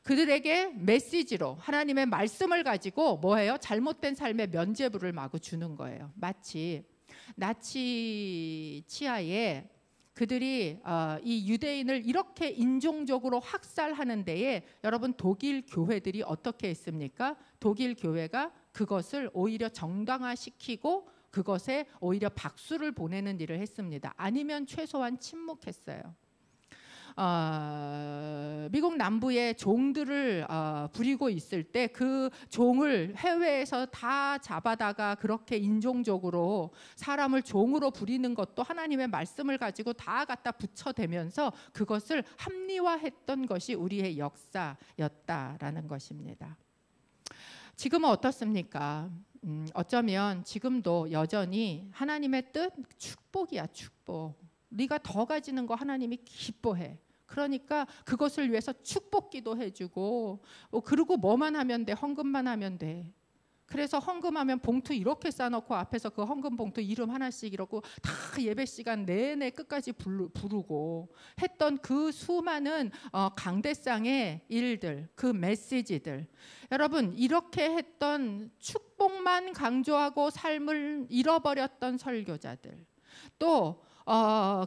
그들에게 메시지로 하나님의 말씀을 가지고 뭐예요? 잘못된 삶의 면죄부를 마구 주는 거예요. 마치 나치 치하에 그들이 이 유대인을 이렇게 인종적으로 학살하는 데에 여러분 독일 교회들이 어떻게 했습니까? 독일 교회가 그것을 오히려 정당화시키고 그것에 오히려 박수를 보내는 일을 했습니다. 아니면 최소한 침묵했어요. 미국 남부에 종들을 부리고 있을 때 그 종을 해외에서 다 잡아다가 그렇게 인종적으로 사람을 종으로 부리는 것도 하나님의 말씀을 가지고 다 갖다 붙여대면서 그것을 합리화했던 것이 우리의 역사였다라는 것입니다. 지금은 어떻습니까? 어쩌면 지금도 여전히 하나님의 뜻 축복이야, 축복. 네가 더 가지는 거 하나님이 기뻐해. 그러니까 그것을 위해서 축복기도 해주고 그리고 뭐만 하면 돼? 헌금만 하면 돼. 그래서 헌금하면 봉투 이렇게 싸놓고 앞에서 그 헌금 봉투 이름 하나씩 이러고 다 예배 시간 내내 끝까지 부르고 했던 그 수많은 강대상의 일들, 그 메시지들. 여러분 이렇게 했던 축복만 강조하고 삶을 잃어버렸던 설교자들. 또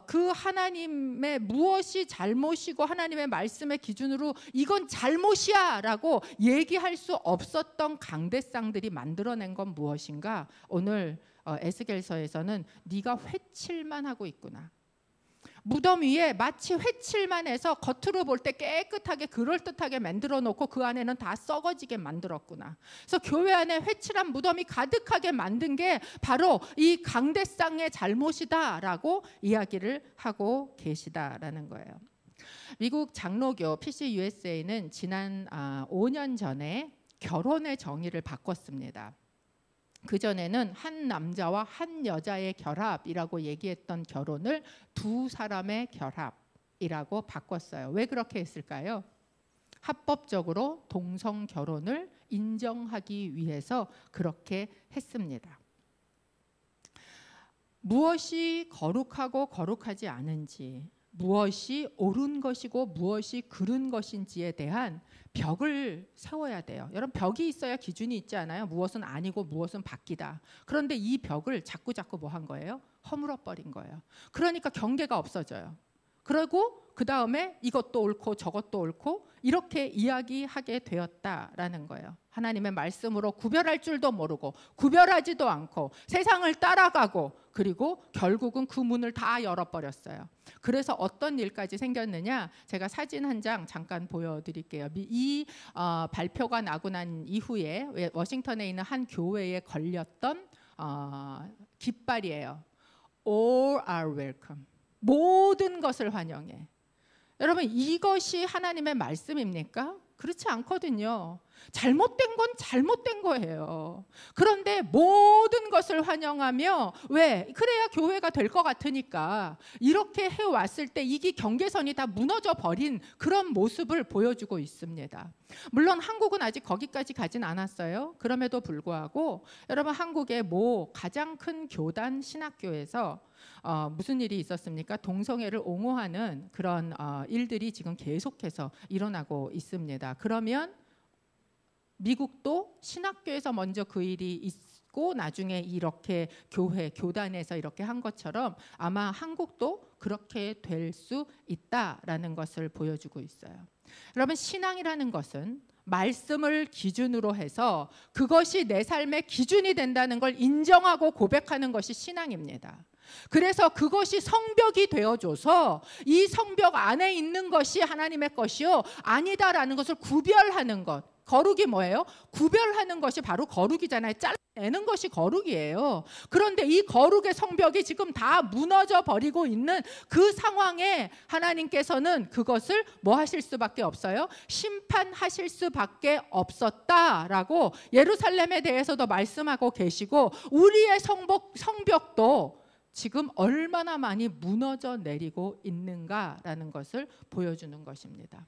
그 하나님의 무엇이 잘못이고 하나님의 말씀의 기준으로 이건 잘못이야 라고 얘기할 수 없었던 강대상들이 만들어낸 건 무엇인가? 오늘 에스겔서에서는 네가 회칠만 하고 있구나. 무덤 위에 마치 회칠만 해서 겉으로 볼 때 깨끗하게 그럴듯하게 만들어 놓고 그 안에는 다 썩어지게 만들었구나. 그래서 교회 안에 회칠한 무덤이 가득하게 만든 게 바로 이 강대상의 잘못이다라고 이야기를 하고 계시다라는 거예요. 미국 장로교 PCUSA는 지난 5년 전에 결혼의 정의를 바꿨습니다. 그전에는 한 남자와 한 여자의 결합이라고 얘기했던 결혼을 두 사람의 결합이라고 바꿨어요. 왜 그렇게 했을까요? 합법적으로 동성 결혼을 인정하기 위해서 그렇게 했습니다. 무엇이 거룩하고 거룩하지 않은지, 무엇이 옳은 것이고 무엇이 그른 것인지에 대한 벽을 세워야 돼요. 여러분 벽이 있어야 기준이 있지 않아요? 무엇은 아니고 무엇은 바뀌다. 그런데 이 벽을 자꾸 뭐 한 거예요? 허물어 버린 거예요. 그러니까 경계가 없어져요. 그리고 그 다음에 이것도 옳고 저것도 옳고 이렇게 이야기하게 되었다라는 거예요. 하나님의 말씀으로 구별할 줄도 모르고 구별하지도 않고 세상을 따라가고 그리고 결국은 그 문을 다 열어버렸어요. 그래서 어떤 일까지 생겼느냐, 제가 사진 한 장 잠깐 보여드릴게요. 이 발표가 나고 난 이후에 워싱턴에 있는 한 교회에 걸렸던 깃발이에요. All are welcome. 모든 것을 환영해. 여러분, 이것이 하나님의 말씀입니까? 그렇지 않거든요. 잘못된 건 잘못된 거예요. 그런데 모든 것을 환영하며, 왜? 그래야 교회가 될 것 같으니까 이렇게 해왔을 때 이게 경계선이 다 무너져 버린 그런 모습을 보여주고 있습니다. 물론 한국은 아직 거기까지 가진 않았어요. 그럼에도 불구하고 여러분, 한국의 가장 큰 교단 신학교에서 무슨 일이 있었습니까? 동성애를 옹호하는 그런 일들이 지금 계속해서 일어나고 있습니다. 그러면 미국도 신학교에서 먼저 그 일이 있고 나중에 이렇게 교단에서 이렇게 한 것처럼 아마 한국도 그렇게 될 수 있다라는 것을 보여주고 있어요. 여러분, 신앙이라는 것은 말씀을 기준으로 해서 그것이 내 삶의 기준이 된다는 걸 인정하고 고백하는 것이 신앙입니다. 그래서 그것이 성벽이 되어줘서 이 성벽 안에 있는 것이 하나님의 것이요 아니다라는 것을 구별하는 것. 거룩이 뭐예요? 구별하는 것이 바로 거룩이잖아요. 잘라내는 것이 거룩이에요. 그런데 이 거룩의 성벽이 지금 다 무너져 버리고 있는 그 상황에 하나님께서는 그것을 뭐 하실 수밖에 없어요? 심판하실 수밖에 없었다라고 예루살렘에 대해서도 말씀하고 계시고, 우리의 성벽도 지금 얼마나 많이 무너져 내리고 있는가라는 것을 보여주는 것입니다.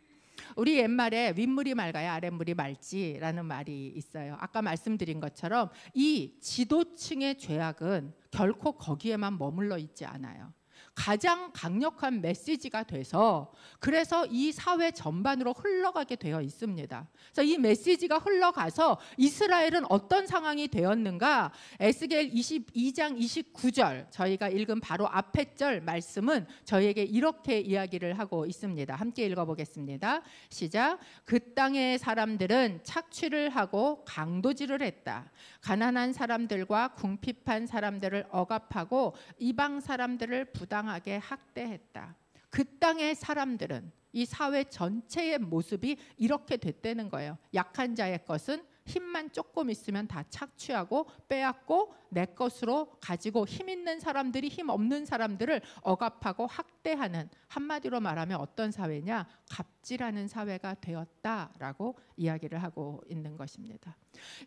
우리 옛말에 윗물이 맑아야 아랫물이 맑지라는 말이 있어요. 아까 말씀드린 것처럼 이 지도층의 죄악은 결코 거기에만 머물러 있지 않아요. 가장 강력한 메시지가 돼서 그래서 이 사회 전반으로 흘러가게 되어 있습니다. 그래서 이 메시지가 흘러가서 이스라엘은 어떤 상황이 되었는가? 에스겔 22장 29절 저희가 읽은 바로 앞에 절 말씀은 저희에게 이렇게 이야기를 하고 있습니다. 함께 읽어보겠습니다. 시작. 그 땅의 사람들은 착취를 하고 강도질을 했다. 가난한 사람들과 궁핍한 사람들을 억압하고 이방 사람들을 부당하게 학대했다. 그 땅의 사람들은 이 사회 전체의 모습이 이렇게 됐다는 거예요. 약한 자의 것은 힘만 조금 있으면 다 착취하고 빼앗고 내 것으로 가지고 힘 있는 사람들이 힘 없는 사람들을 억압하고 학대하는, 한마디로 말하면 어떤 사회냐? 갑질하는 사회가 되었다라고 이야기를 하고 있는 것입니다.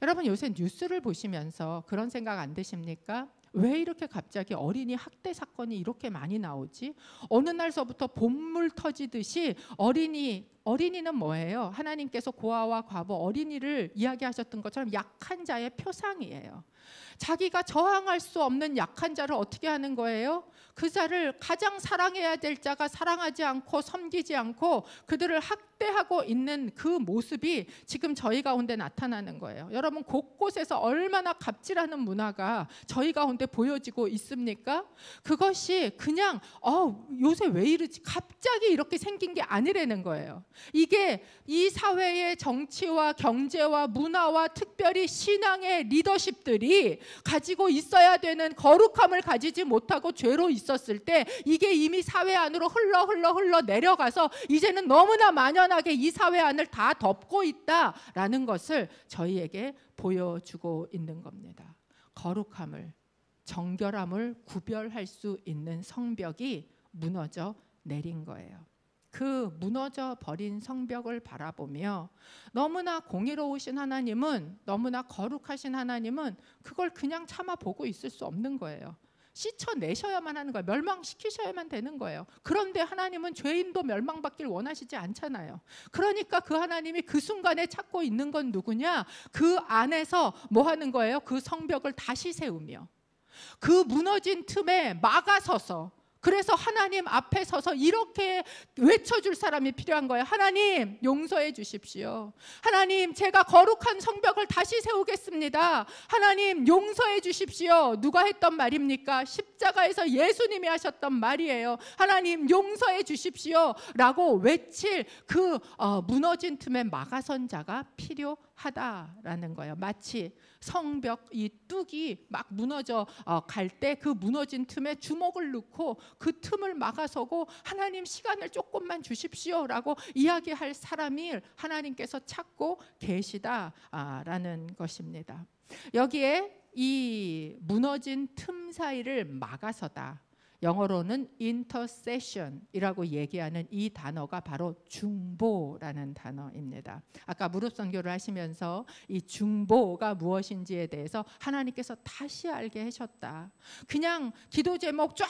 여러분, 요새 뉴스를 보시면서 그런 생각 안 드십니까? 왜 이렇게 갑자기 어린이 학대 사건이 이렇게 많이 나오지? 어느 날서부터 봇물 터지듯이 어린이는 뭐예요? 하나님께서 고아와 과부 어린이를 이야기하셨던 것처럼 약한 자의 표상이에요. 자기가 저항할 수 없는 약한 자를 어떻게 하는 거예요? 그 자를 가장 사랑해야 될 자가 사랑하지 않고 섬기지 않고 그들을 학대하고 있는 그 모습이 지금 저희 가운데 나타나는 거예요. 여러분, 곳곳에서 얼마나 갑질하는 문화가 저희 가운데 보여지고 있습니까? 그것이 그냥 요새 왜 이러지? 갑자기 이렇게 생긴 게 아니라는 거예요. 이게 이 사회의 정치와 경제와 문화와 특별히 신앙의 리더십들이 가지고 있어야 되는 거룩함을 가지지 못하고 죄로 있었을 때 이게 이미 사회 안으로 흘러 내려가서 이제는 너무나 만연하게 이 사회 안을 다 덮고 있다라는 것을 저희에게 보여주고 있는 겁니다. 거룩함을, 정결함을 구별할 수 있는 성벽이 무너져 내린 거예요. 그 무너져 버린 성벽을 바라보며 너무나 공의로우신 하나님은, 너무나 거룩하신 하나님은 그걸 그냥 참아 보고 있을 수 없는 거예요. 씻어내셔야만 하는 거예요. 멸망시키셔야만 되는 거예요. 그런데 하나님은 죄인도 멸망받길 원하시지 않잖아요. 그러니까 그 하나님이 그 순간에 찾고 있는 건 누구냐? 그 안에서 뭐 하는 거예요? 그 성벽을 다시 세우며 그 무너진 틈에 막아서서 그래서 하나님 앞에 서서 이렇게 외쳐줄 사람이 필요한 거예요. 하나님 용서해 주십시오. 하나님 제가 거룩한 성벽을 다시 세우겠습니다. 하나님 용서해 주십시오. 누가 했던 말입니까? 십자가에서 예수님이 하셨던 말이에요. 하나님 용서해 주십시오 라고 외칠 그 무너진 틈에 막아선 자가 필요하다라는 거예요. 마치 성벽 이 뚝이 막 무너져 갈 때 그 무너진 틈에 주먹을 넣고 그 틈을 막아서고 하나님 시간을 조금만 주십시오라고 이야기할 사람이 하나님께서 찾고 계시다라는 것입니다. 여기에 이 무너진 틈 사이를 막아서다. 영어로는 intercession이라고 얘기하는 이 단어가 바로 중보라는 단어입니다. 아까 무릎 선교를 하시면서 이 중보가 무엇인지에 대해서 하나님께서 다시 알게 하셨다. 그냥 기도 제목 쫙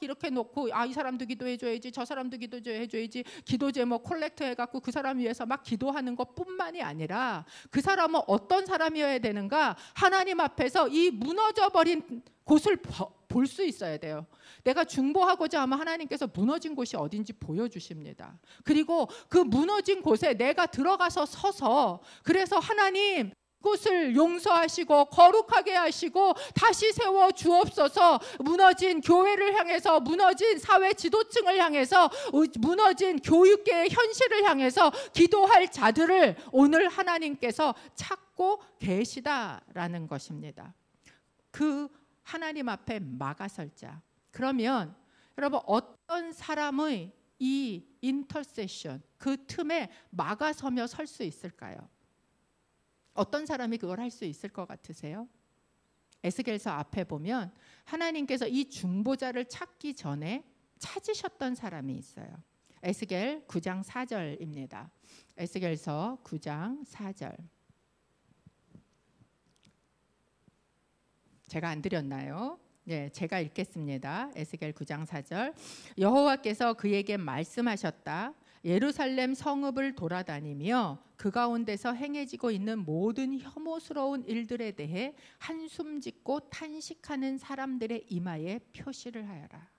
이렇게 놓고 이 사람도 기도해줘야지, 저 사람도 기도해줘야지, 기도 제목 콜렉터 해갖고 그 사람 위해서 막 기도하는 것뿐만이 아니라 그 사람은 어떤 사람이어야 되는가? 하나님 앞에서 이 무너져버린 곳을 볼 수 있어야 돼요. 내가 중보하고자 하면 하나님께서 무너진 곳이 어딘지 보여주십니다. 그리고 그 무너진 곳에 내가 들어가서 서서 그래서 하나님 곳을 용서하시고 거룩하게 하시고 다시 세워 주옵소서. 무너진 교회를 향해서, 무너진 사회 지도층을 향해서, 무너진 교육계의 현실을 향해서 기도할 자들을 오늘 하나님께서 찾고 계시다라는 것입니다. 그 하나님 앞에 막아설 자. 그러면 여러분 어떤 사람의 이 인터세션 그 틈에 막아서며 설 수 있을까요? 어떤 사람이 그걸 할 수 있을 것 같으세요? 에스겔서 앞에 보면 하나님께서 이 중보자를 찾기 전에 찾으셨던 사람이 있어요. 에스겔 9장 4절입니다. 에스겔서 9장 4절. 제가 안 드렸나요? 네, 제가 읽겠습니다. 에스겔 9장 4절. 여호와께서 그에게 말씀하셨다. 예루살렘 성읍을 돌아다니며 그 가운데서 행해지고 있는 모든 혐오스러운 일들에 대해 한숨 짓고 탄식하는 사람들의 이마에 표시를 하여라.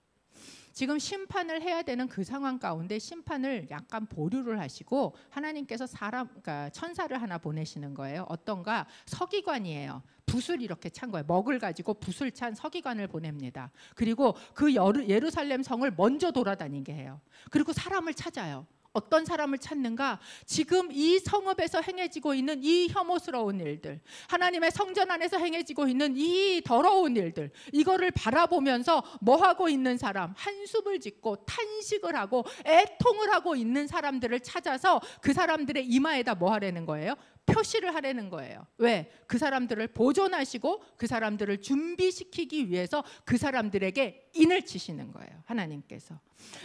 지금 심판을 해야 되는 그 상황 가운데 심판을 약간 보류를 하시고 하나님께서 그러니까 천사를 하나 보내시는 거예요. 어떤가? 서기관이에요. 붓을 이렇게 찬 거예요. 먹을 가지고 붓을 찬 서기관을 보냅니다. 그리고 그 예루살렘 성을 먼저 돌아다니게 해요. 그리고 사람을 찾아요. 어떤 사람을 찾는가? 지금 이 성읍에서 행해지고 있는 이 혐오스러운 일들, 하나님의 성전 안에서 행해지고 있는 이 더러운 일들, 이거를 바라보면서 뭐 하고 있는 사람, 한숨을 짓고 탄식을 하고 애통을 하고 있는 사람들을 찾아서 그 사람들의 이마에다 뭐 하라는 거예요? 표시를 하라는 거예요. 왜? 그 사람들을 보존하시고 그 사람들을 준비시키기 위해서 그 사람들에게 인을 치시는 거예요. 하나님께서.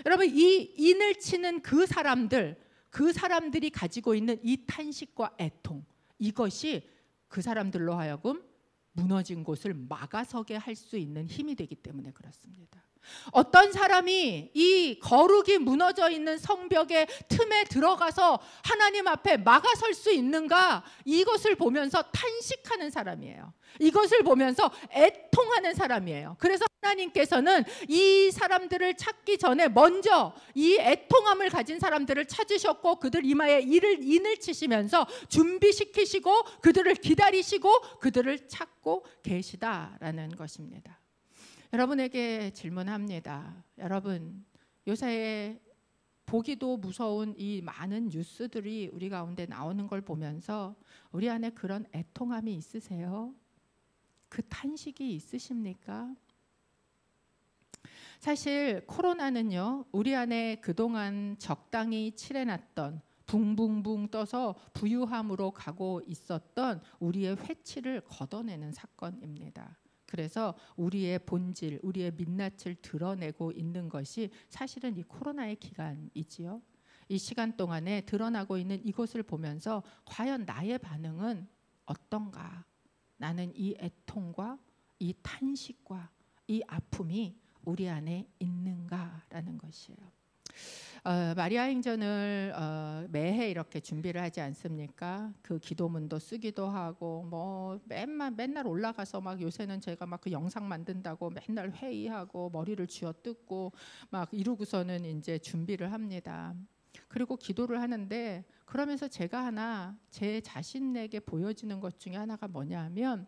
여러분 이 인을 치는 그 사람들이 가지고 있는 이 탄식과 애통, 이것이 그 사람들로 하여금 무너진 곳을 막아서게 할 수 있는 힘이 되기 때문에 그렇습니다. 어떤 사람이 이 거룩이 무너져 있는 성벽의 틈에 들어가서 하나님 앞에 막아설 수 있는가? 이것을 보면서 탄식하는 사람이에요. 이것을 보면서 애통하는 사람이에요. 그래서 하나님께서는 이 사람들을 찾기 전에 먼저 이 애통함을 가진 사람들을 찾으셨고 그들 이마에 인을 치시면서 준비시키시고 그들을 기다리시고 그들을 찾고 계시다라는 것입니다. 여러분에게 질문합니다. 여러분, 요새 보기도 무서운 이 많은 뉴스들이 우리 가운데 나오는 걸 보면서 우리 안에 그런 애통함이 있으세요? 그 탄식이 있으십니까? 사실 코로나는요, 우리 안에 그동안 적당히 칠해놨던 붕붕붕 떠서 부유함으로 가고 있었던 우리의 회치를 걷어내는 사건입니다. 그래서 우리의 본질, 우리의 민낯을 드러내고 있는 것이 사실은 이 코로나의 기간이지요. 이 시간 동안에 드러나고 있는 이것을 보면서 과연 나의 반응은 어떤가? 나는 이 애통과 이 탄식과 이 아픔이 우리 안에 있는가라는 것이에요. 마리아 행전을 매해 이렇게 준비를 하지 않습니까? 그 기도문도 쓰기도 하고 뭐 맨날 올라가서 막 요새는 제가 막 그 영상 만든다고 맨날 회의하고 머리를 쥐어뜯고 막 이러고서는 이제 준비를 합니다. 그리고 기도를 하는데 그러면서 제가 하나 제 자신에게 보여지는 것 중에 하나가 뭐냐 하면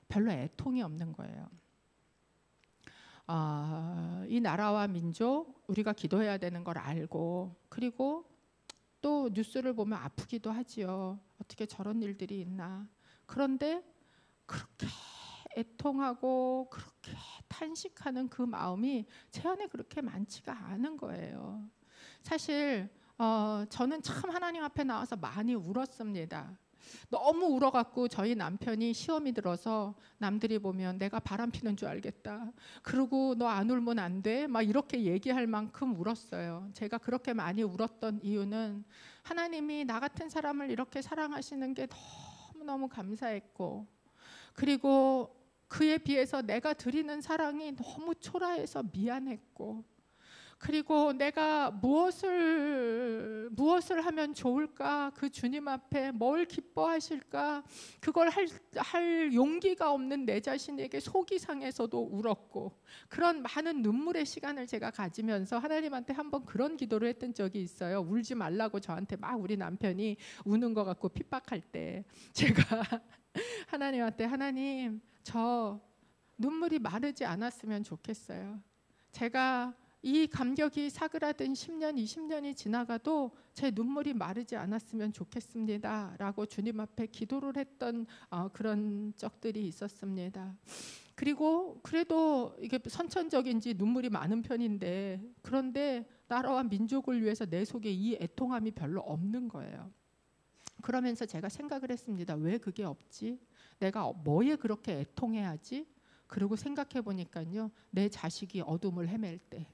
별로 애통이 없는 거예요. 이 나라와 민족 우리가 기도해야 되는 걸 알고 그리고 또 뉴스를 보면 아프기도 하지요. 어떻게 저런 일들이 있나. 그런데 그렇게 애통하고 그렇게 탄식하는 그 마음이 제 안에 그렇게 많지가 않은 거예요. 사실 저는 참 하나님 앞에 나와서 많이 울었습니다. 너무 울어갖고 저희 남편이 시험이 들어서 남들이 보면 내가 바람 피는 줄 알겠다. 그리고 너 안 울면 안 돼. 막 이렇게 얘기할 만큼 울었어요. 제가 그렇게 많이 울었던 이유는 하나님이 나 같은 사람을 이렇게 사랑하시는 게 너무너무 감사했고 그리고 그에 비해서 내가 드리는 사랑이 너무 초라해서 미안했고 그리고 내가 무엇을 하면 좋을까? 그 주님 앞에 뭘 기뻐하실까? 그걸 할 용기가 없는 내 자신에게 속이 상해서도 울었고 그런 많은 눈물의 시간을 제가 가지면서 하나님한테 한번 그런 기도를 했던 적이 있어요. 울지 말라고 저한테 막 우리 남편이 우는 것 같고 핍박할 때 제가 하나님한테 하나님 저 눈물이 마르지 않았으면 좋겠어요. 제가 이 감격이 사그라든 10년, 20년이 지나가도 제 눈물이 마르지 않았으면 좋겠습니다. 라고 주님 앞에 기도를 했던 그런 적들이 있었습니다. 그리고 그래도 이게 선천적인지 눈물이 많은 편인데 그런데 나라와 민족을 위해서 내 속에 이 애통함이 별로 없는 거예요. 그러면서 제가 생각을 했습니다. 왜 그게 없지? 내가 뭐에 그렇게 애통해야지? 그리고 생각해 보니까요. 내 자식이 어둠을 헤맬 때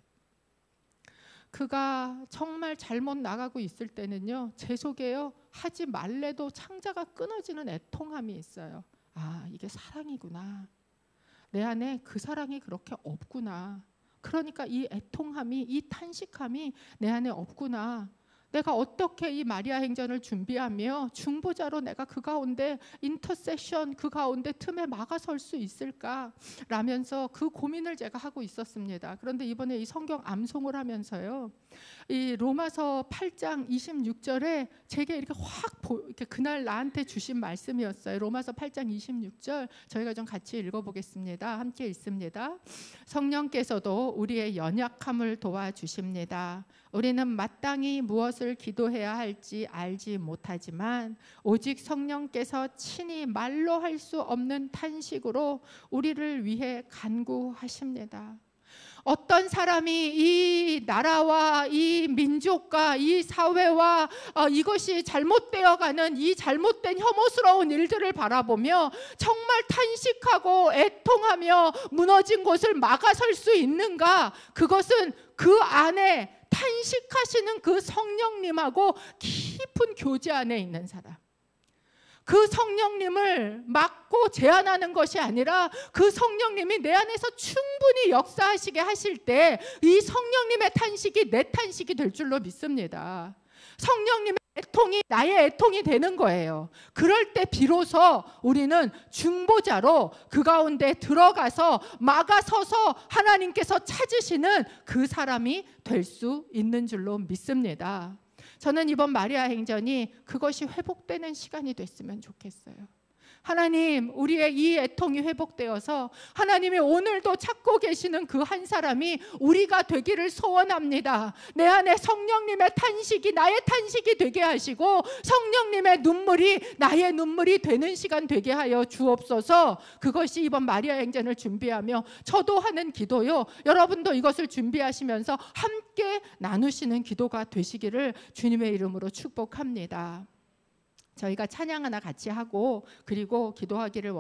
그가 정말 잘못 나가고 있을 때는요. 제 속에요. 하지 말래도 창자가 끊어지는 애통함이 있어요. 아, 이게 사랑이구나. 내 안에 그 사랑이 그렇게 없구나. 그러니까 이 애통함이 이 탄식함이 내 안에 없구나. 내가 어떻게 이 마리아 행전을 준비하며 중보자로 내가 그 가운데 인터세션 그 가운데 틈에 막아설 수 있을까 라면서 그 고민을 제가 하고 있었습니다. 그런데 이번에 이 성경 암송을 하면서요. 이 로마서 8장 26절에 제게 이렇게 이렇게 그날 나한테 주신 말씀이었어요. 로마서 8장 26절 저희가 좀 같이 읽어보겠습니다. 함께 읽습니다. 성령께서도 우리의 연약함을 도와주십니다. 우리는 마땅히 무엇을 기도해야 할지 알지 못하지만 오직 성령께서 친히 말로 할 수 없는 탄식으로 우리를 위해 간구하십니다. 어떤 사람이 이 나라와 이 민족과 이 사회와 이것이 잘못되어가는 이 잘못된 혐오스러운 일들을 바라보며 정말 탄식하고 애통하며 무너진 곳을 막아설 수 있는가? 그것은 그 안에 탄식하시는 그 성령님하고 깊은 교제 안에 있는 사람. 그 성령님을 막고 제한하는 것이 아니라 그 성령님이 내 안에서 충분히 역사하시게 하실 때 이 성령님의 탄식이 내 탄식이 될 줄로 믿습니다. 성령님의 애통이 나의 애통이 되는 거예요. 그럴 때 비로소 우리는 중보자로 그 가운데 들어가서 막아서서 하나님께서 찾으시는 그 사람이 될 수 있는 줄로 믿습니다. 저는 이번 마리아 행전이 그것이 회복되는 시간이 됐으면 좋겠어요. 하나님, 우리의 이 애통이 회복되어서 하나님이 오늘도 찾고 계시는 그 한 사람이 우리가 되기를 소원합니다. 내 안에 성령님의 탄식이 나의 탄식이 되게 하시고 성령님의 눈물이 나의 눈물이 되는 시간 되게 하여 주옵소서. 그것이 이번 마리아 행전을 준비하며 저도 하는 기도요. 여러분도 이것을 준비하시면서 함께 나누시는 기도가 되시기를 주님의 이름으로 축복합니다. 저희가 찬양 하나 같이 하고 그리고 기도하기를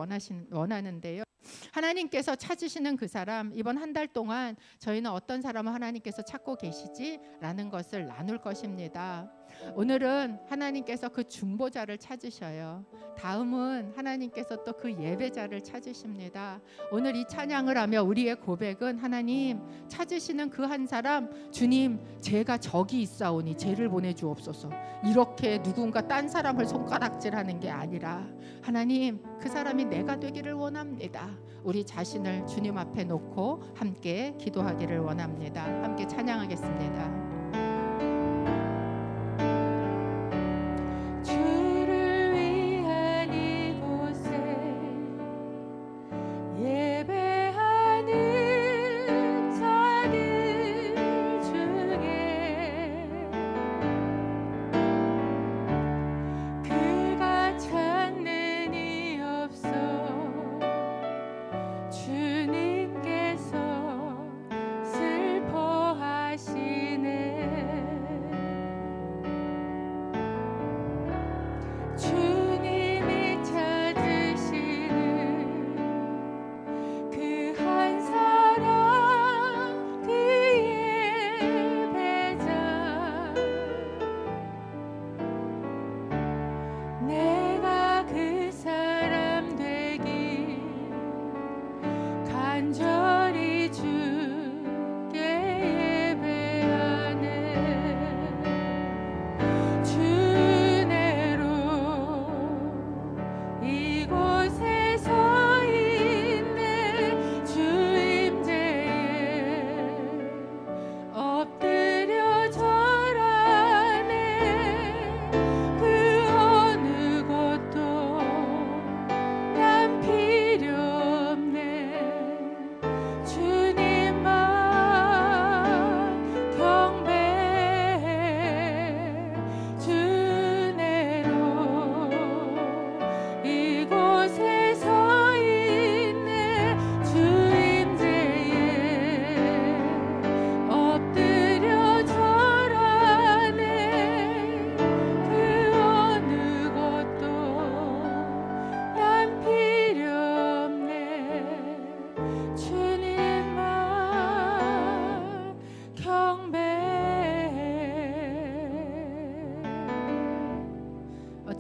원하는데요. 하나님께서 찾으시는 그 사람, 이번 한 달 동안 저희는 어떤 사람을 하나님께서 찾고 계시지라는 것을 나눌 것입니다. 오늘은 하나님께서 그 중보자를 찾으셔요. 다음은 하나님께서 또 그 예배자를 찾으십니다. 오늘 이 찬양을 하며 우리의 고백은 하나님 찾으시는 그 한 사람, 주님 제가 적이 있사오니 죄를 보내주옵소서. 이렇게 누군가 딴 사람을 손가락질하는 게 아니라 하나님 그 사람이 내가 되기를 원합니다. 우리 자신을 주님 앞에 놓고 함께 기도하기를 원합니다. 함께 찬양하겠습니다.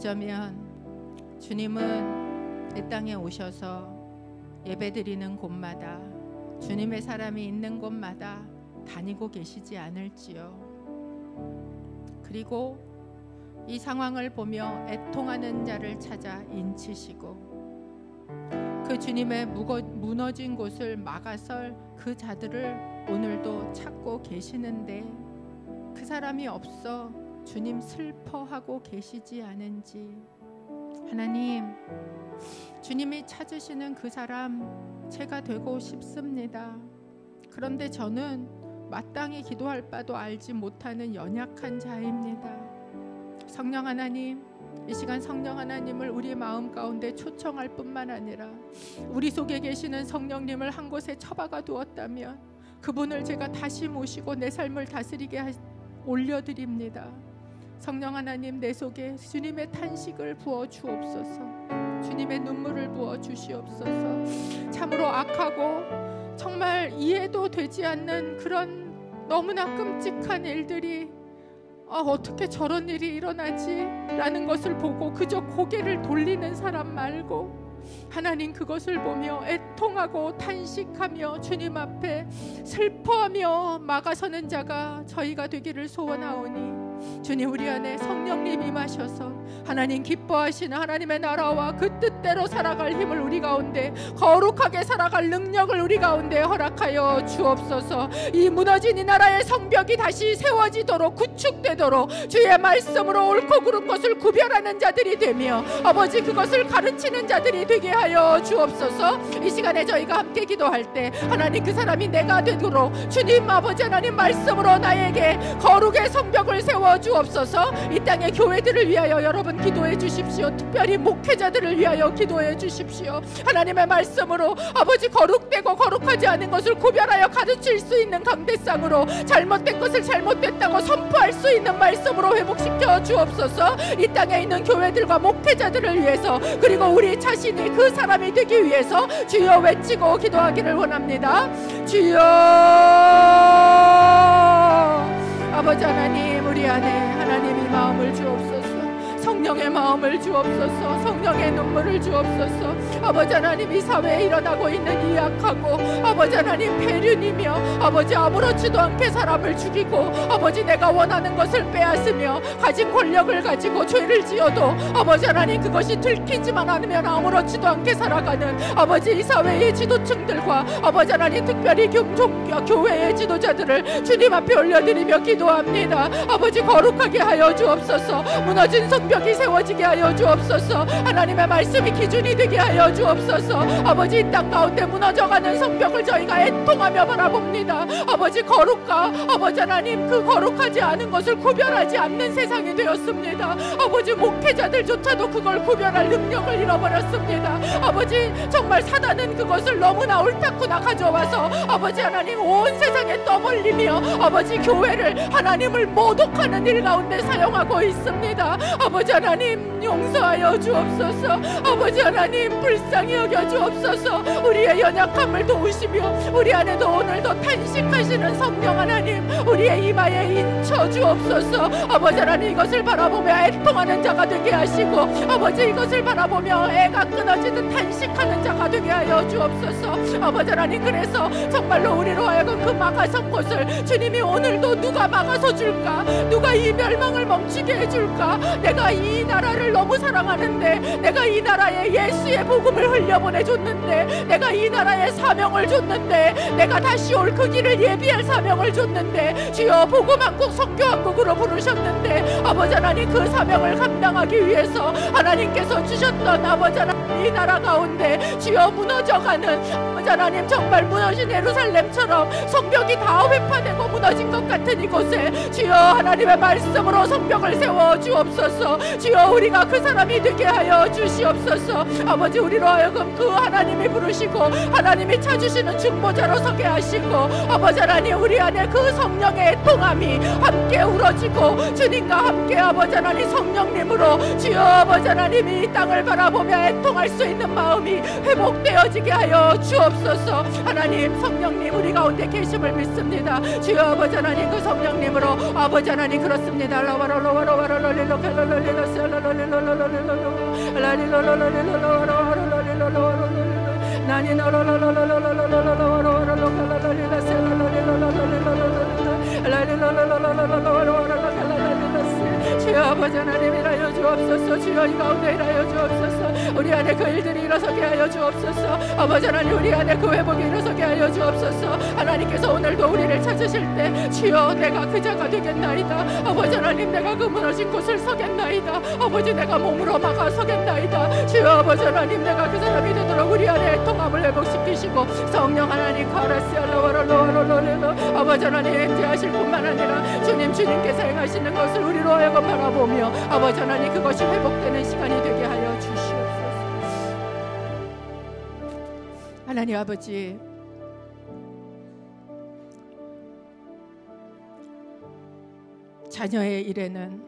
어쩌면 주님은 이 땅에 오셔서 예배드리는 곳마다 주님의 사람이 있는 곳마다 다니고 계시지 않을지요. 그리고 이 상황을 보며 애통하는 자를 찾아 인치시고 그 주님의 무너진 곳을 막아설 그 자들을 오늘도 찾고 계시는데 그 사람이 없어 주님 슬퍼하고 계시지 않은지, 하나님 주님이 찾으시는 그 사람 제가 되고 싶습니다. 그런데 저는 마땅히 기도할 바도 알지 못하는 연약한 자입니다. 성령 하나님, 이 시간 성령 하나님을 우리 마음 가운데 초청할 뿐만 아니라 우리 속에 계시는 성령님을 한 곳에 처박아 두었다면 그분을 제가 다시 모시고 내 삶을 다스리게 올려드립니다. 성령 하나님, 내 속에 주님의 탄식을 부어 주옵소서. 주님의 눈물을 부어 주시옵소서. 참으로 악하고 정말 이해도 되지 않는 그런 너무나 끔찍한 일들이 어떻게 저런 일이 일어나지? 라는 것을 보고 그저 고개를 돌리는 사람 말고 하나님 그것을 보며 애통하고 탄식하며 주님 앞에 슬퍼하며 막아서는 자가 저희가 되기를 소원하오니 주님, 우리 안에 성령님 임하셔서 하나님 기뻐하시는 하나님의 나라와 그 뜻대로 살아갈 힘을 우리 가운데, 거룩하게 살아갈 능력을 우리 가운데 허락하여 주옵소서. 이 무너진 이 나라의 성벽이 다시 세워지도록, 구축되도록 주의 말씀으로 옳고 그른 것을 구별하는 자들이 되며 아버지 그것을 가르치는 자들이 되게 하여 주옵소서. 이 시간에 저희가 함께 기도할 때 하나님 그 사람이 내가 되도록 주님 아버지 하나님 말씀으로 나에게 거룩의 성벽을 세워 주옵소서. 이 땅의 교회들을 위하여 여러분 기도해 주십시오. 특별히 목회자들을 위하여 기도해 주십시오. 하나님의 말씀으로 아버지 거룩되고 거룩하지 않은 것을 구별하여 가르칠 수 있는 강대상으로 잘못된 것을 잘못됐다고 선포할 수 있는 말씀으로 회복시켜 주옵소서. 이 땅에 있는 교회들과 목회자들을 위해서 그리고 우리 자신이 그 사람이 되기 위해서 주여 외치고 기도하기를 원합니다. 주여 아버지 하나님, 우리 우리 안에 하나님의 마음을 주옵소서. 성령의 마음을 주옵소서. 성령의 눈물을 주옵소서. 아버지 하나님, 이 사회에 일어나고 있는 이 악하고 아버지 하나님 폐륜이며 아버지 아무렇지도 않게 사람을 죽이고 아버지 내가 원하는 것을 빼앗으며 가진 권력을 가지고 죄를 지어도 아버지 하나님 그것이 들키지만 않으면 아무렇지도 않게 살아가는 아버지 이 사회의 지도층들과 아버지 하나님 특별히 교회의 지도자들을 주님 앞에 올려드리며 기도합니다. 아버지 거룩하게 하여 주옵소서. 무너진 성벽이 세워지게 하여 주옵소서. 하나님의 말씀이 기준이 되게 하여 주옵소서. 아버지 이 땅 가운데 무너져가는 성벽을 저희가 애통하며 바라봅니다. 아버지 거룩과 아버지 하나님 그 거룩하지 않은 것을 구별하지 않는 세상이 되었습니다. 아버지 목회자들조차도 그걸 구별할 능력을 잃어버렸습니다. 아버지 정말 사단은 그것을 너무나 옳다구나 가져와서 아버지 하나님 온 세상에 떠벌리며 아버지 교회를 하나님을 모독하는 일 가운데 사용하고 있습니다. 아버지 하나님 용서하여 주옵소서. 아버지 하나님 불쌍히 여겨 주옵소서. 우리의 연약함을 도우시며 우리 안에도 오늘도 탄식하시는 성령 하나님 우리의 이마에 인쳐 주옵소서. 아버지 하나님 이것을 바라보며 애통하는 자가 되게 하시고 아버지 이것을 바라보며 애가 끊어지듯 탄식하는 자가 되게 하여 주옵소서. 아버지 하나님 그래서 정말로 우리로 하여금 그 막아선 곳을 주님이 오늘도 누가 막아서 줄까? 누가 이 멸망을 멈추게 해줄까? 내가 이 나라를 너무 사랑하는데 내가 이 나라에 예수의 복음을 흘려보내줬는데 내가 이 나라에 사명을 줬는데 내가 다시 올 그 길을 예비할 사명을 줬는데 주여 복음 한국 선교 한국으로 부르셨는데 아버지 하나님 그 사명을 감당하기 위해서 하나님께서 주셨던 아버지 하나님 이 나라 가운데 주여 무너져가는 아버지 하나님 정말 무너진 예루살렘처럼 성벽이 다 회파되고 무너진 것 같은 이곳에 주여 하나님의 말씀으로 성벽을 세워 주옵소서. 주여 우리가 그 사람이 되게 하여 주시옵소서. 아버지 우리로 하여금 그 하나님이 부르시고 하나님이 찾으시는 중보자로 서게 하시고 아버지 하나님 우리 안에 그 성령의 애통함이 함께 울어지고 주님과 함께 아버지 하나님 성령님으로 주여 아버지 하나님 이 땅을 바라보며 애통할 수 있는 마음이 회복되어지게 하여 주옵소서. 하나님 성령님 우리 가운데 계심을 믿습니다. 주여 아버지 하나님 그 성령님으로 아버지 하나님 그렇습니다. 주여 아버지 하나님 일하여 주옵소서. 주여 이 가운데 일하여 주옵소서. 우리 안에 그 일들이 일어서게 하여 주옵소서. 아버지 하나님 우리 안에 그 회복이 일어서게 하여 주옵소서. 하나님께서 오늘도 우리를 찾으실 때 주여 내가 그 자가 되겠나이다. 아버지 하나님 내가 그 무너진 곳을 서겠나이다. 아버지 내가 몸으로 막아 서겠나이다. 주여 아버지 하나님 내가 그 사람이 되도록 우리 안에 통합을 회복시키시고 성령 하나님 카라시알라와랄로와랄로레로 아버지 하나님 행제하실 뿐만 아니라 주님께서 행하시는 것을 우리로 하여금 바라보며 아버지 하나님 그것이 회복되는 시간이 되게 하여 주시옵소서. 하나님 아버지 자녀의 일에는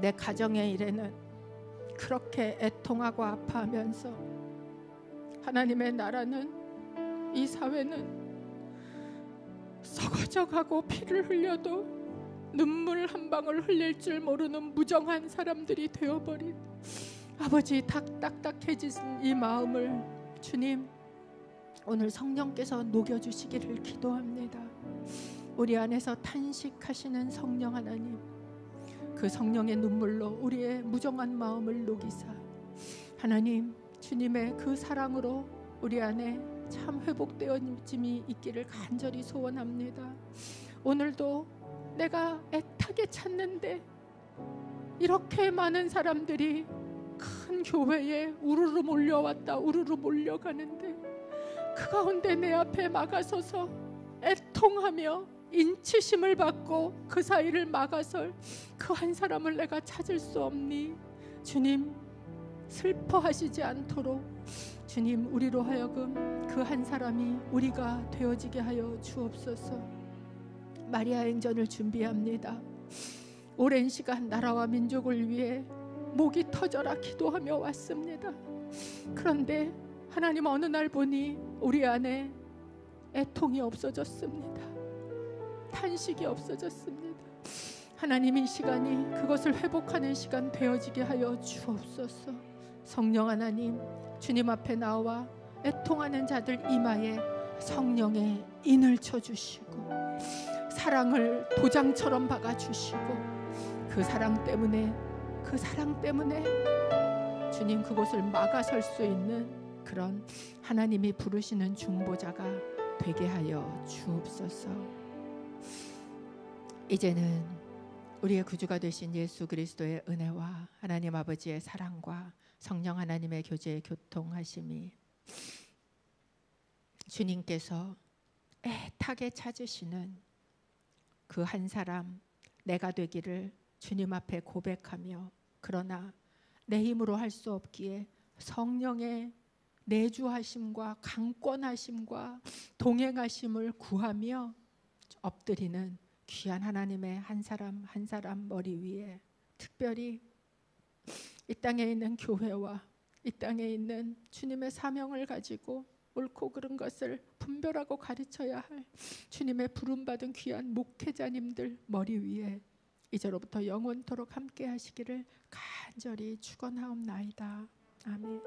내 가정의 일에는 그렇게 애통하고 아파하면서 하나님의 나라는 이 사회는 썩어져가고 피를 흘려도 눈물 한 방울 흘릴 줄 모르는 무정한 사람들이 되어버린 아버지 딱딱해진 이 마음을 주님 오늘 성령께서 녹여주시기를 기도합니다. 우리 안에서 탄식하시는 성령 하나님 그 성령의 눈물로 우리의 무정한 마음을 녹이사 하나님 주님의 그 사랑으로 우리 안에 참 회복되어짐이 있기를 간절히 소원합니다. 오늘도 내가 애타게 찾는데 이렇게 많은 사람들이 큰 교회에 우르르 몰려왔다 우르르 몰려가는데 그 가운데 내 앞에 막아서서 애통하며 인치심을 받고 그 사이를 막아설 그 한 사람을 내가 찾을 수 없니? 주님 슬퍼하시지 않도록 주님 우리로 하여금 그 한 사람이 우리가 되어지게 하여 주옵소서. 마리아 행전을 준비합니다. 오랜 시간 나라와 민족을 위해 목이 터져라 기도하며 왔습니다. 그런데 하나님 어느 날 보니 우리 안에 애통이 없어졌습니다. 탄식이 없어졌습니다. 하나님 이 시간이 그것을 회복하는 시간 되어지게 하여 주옵소서. 성령 하나님, 주님 앞에 나와 애통하는 자들 이마에 성령의 인을 쳐주시고 사랑을 도장처럼 박아주시고 그 사랑 때문에 주님 그곳을 막아설 수 있는 그런 하나님이 부르시는 중보자가 되게 하여 주옵소서. 이제는 우리의 구주가 되신 예수 그리스도의 은혜와 하나님 아버지의 사랑과 성령 하나님의 교제의 교통하심이 주님께서 애타게 찾으시는 그 한 사람 내가 되기를 주님 앞에 고백하며, 그러나 내 힘으로 할 수 없기에 성령의 내주하심과 강권하심과 동행하심을 구하며 엎드리는 귀한 하나님의 한 사람 한 사람 머리 위에, 특별히 이 땅에 있는 교회와 이 땅에 있는 주님의 사명을 가지고 옳고 그른 것을 분별하고 가르쳐야 할 주님의 부름받은 귀한 목회자님들 머리 위에 이제로부터 영원토록 함께 하시기를 간절히 축원하옵나이다. 아멘.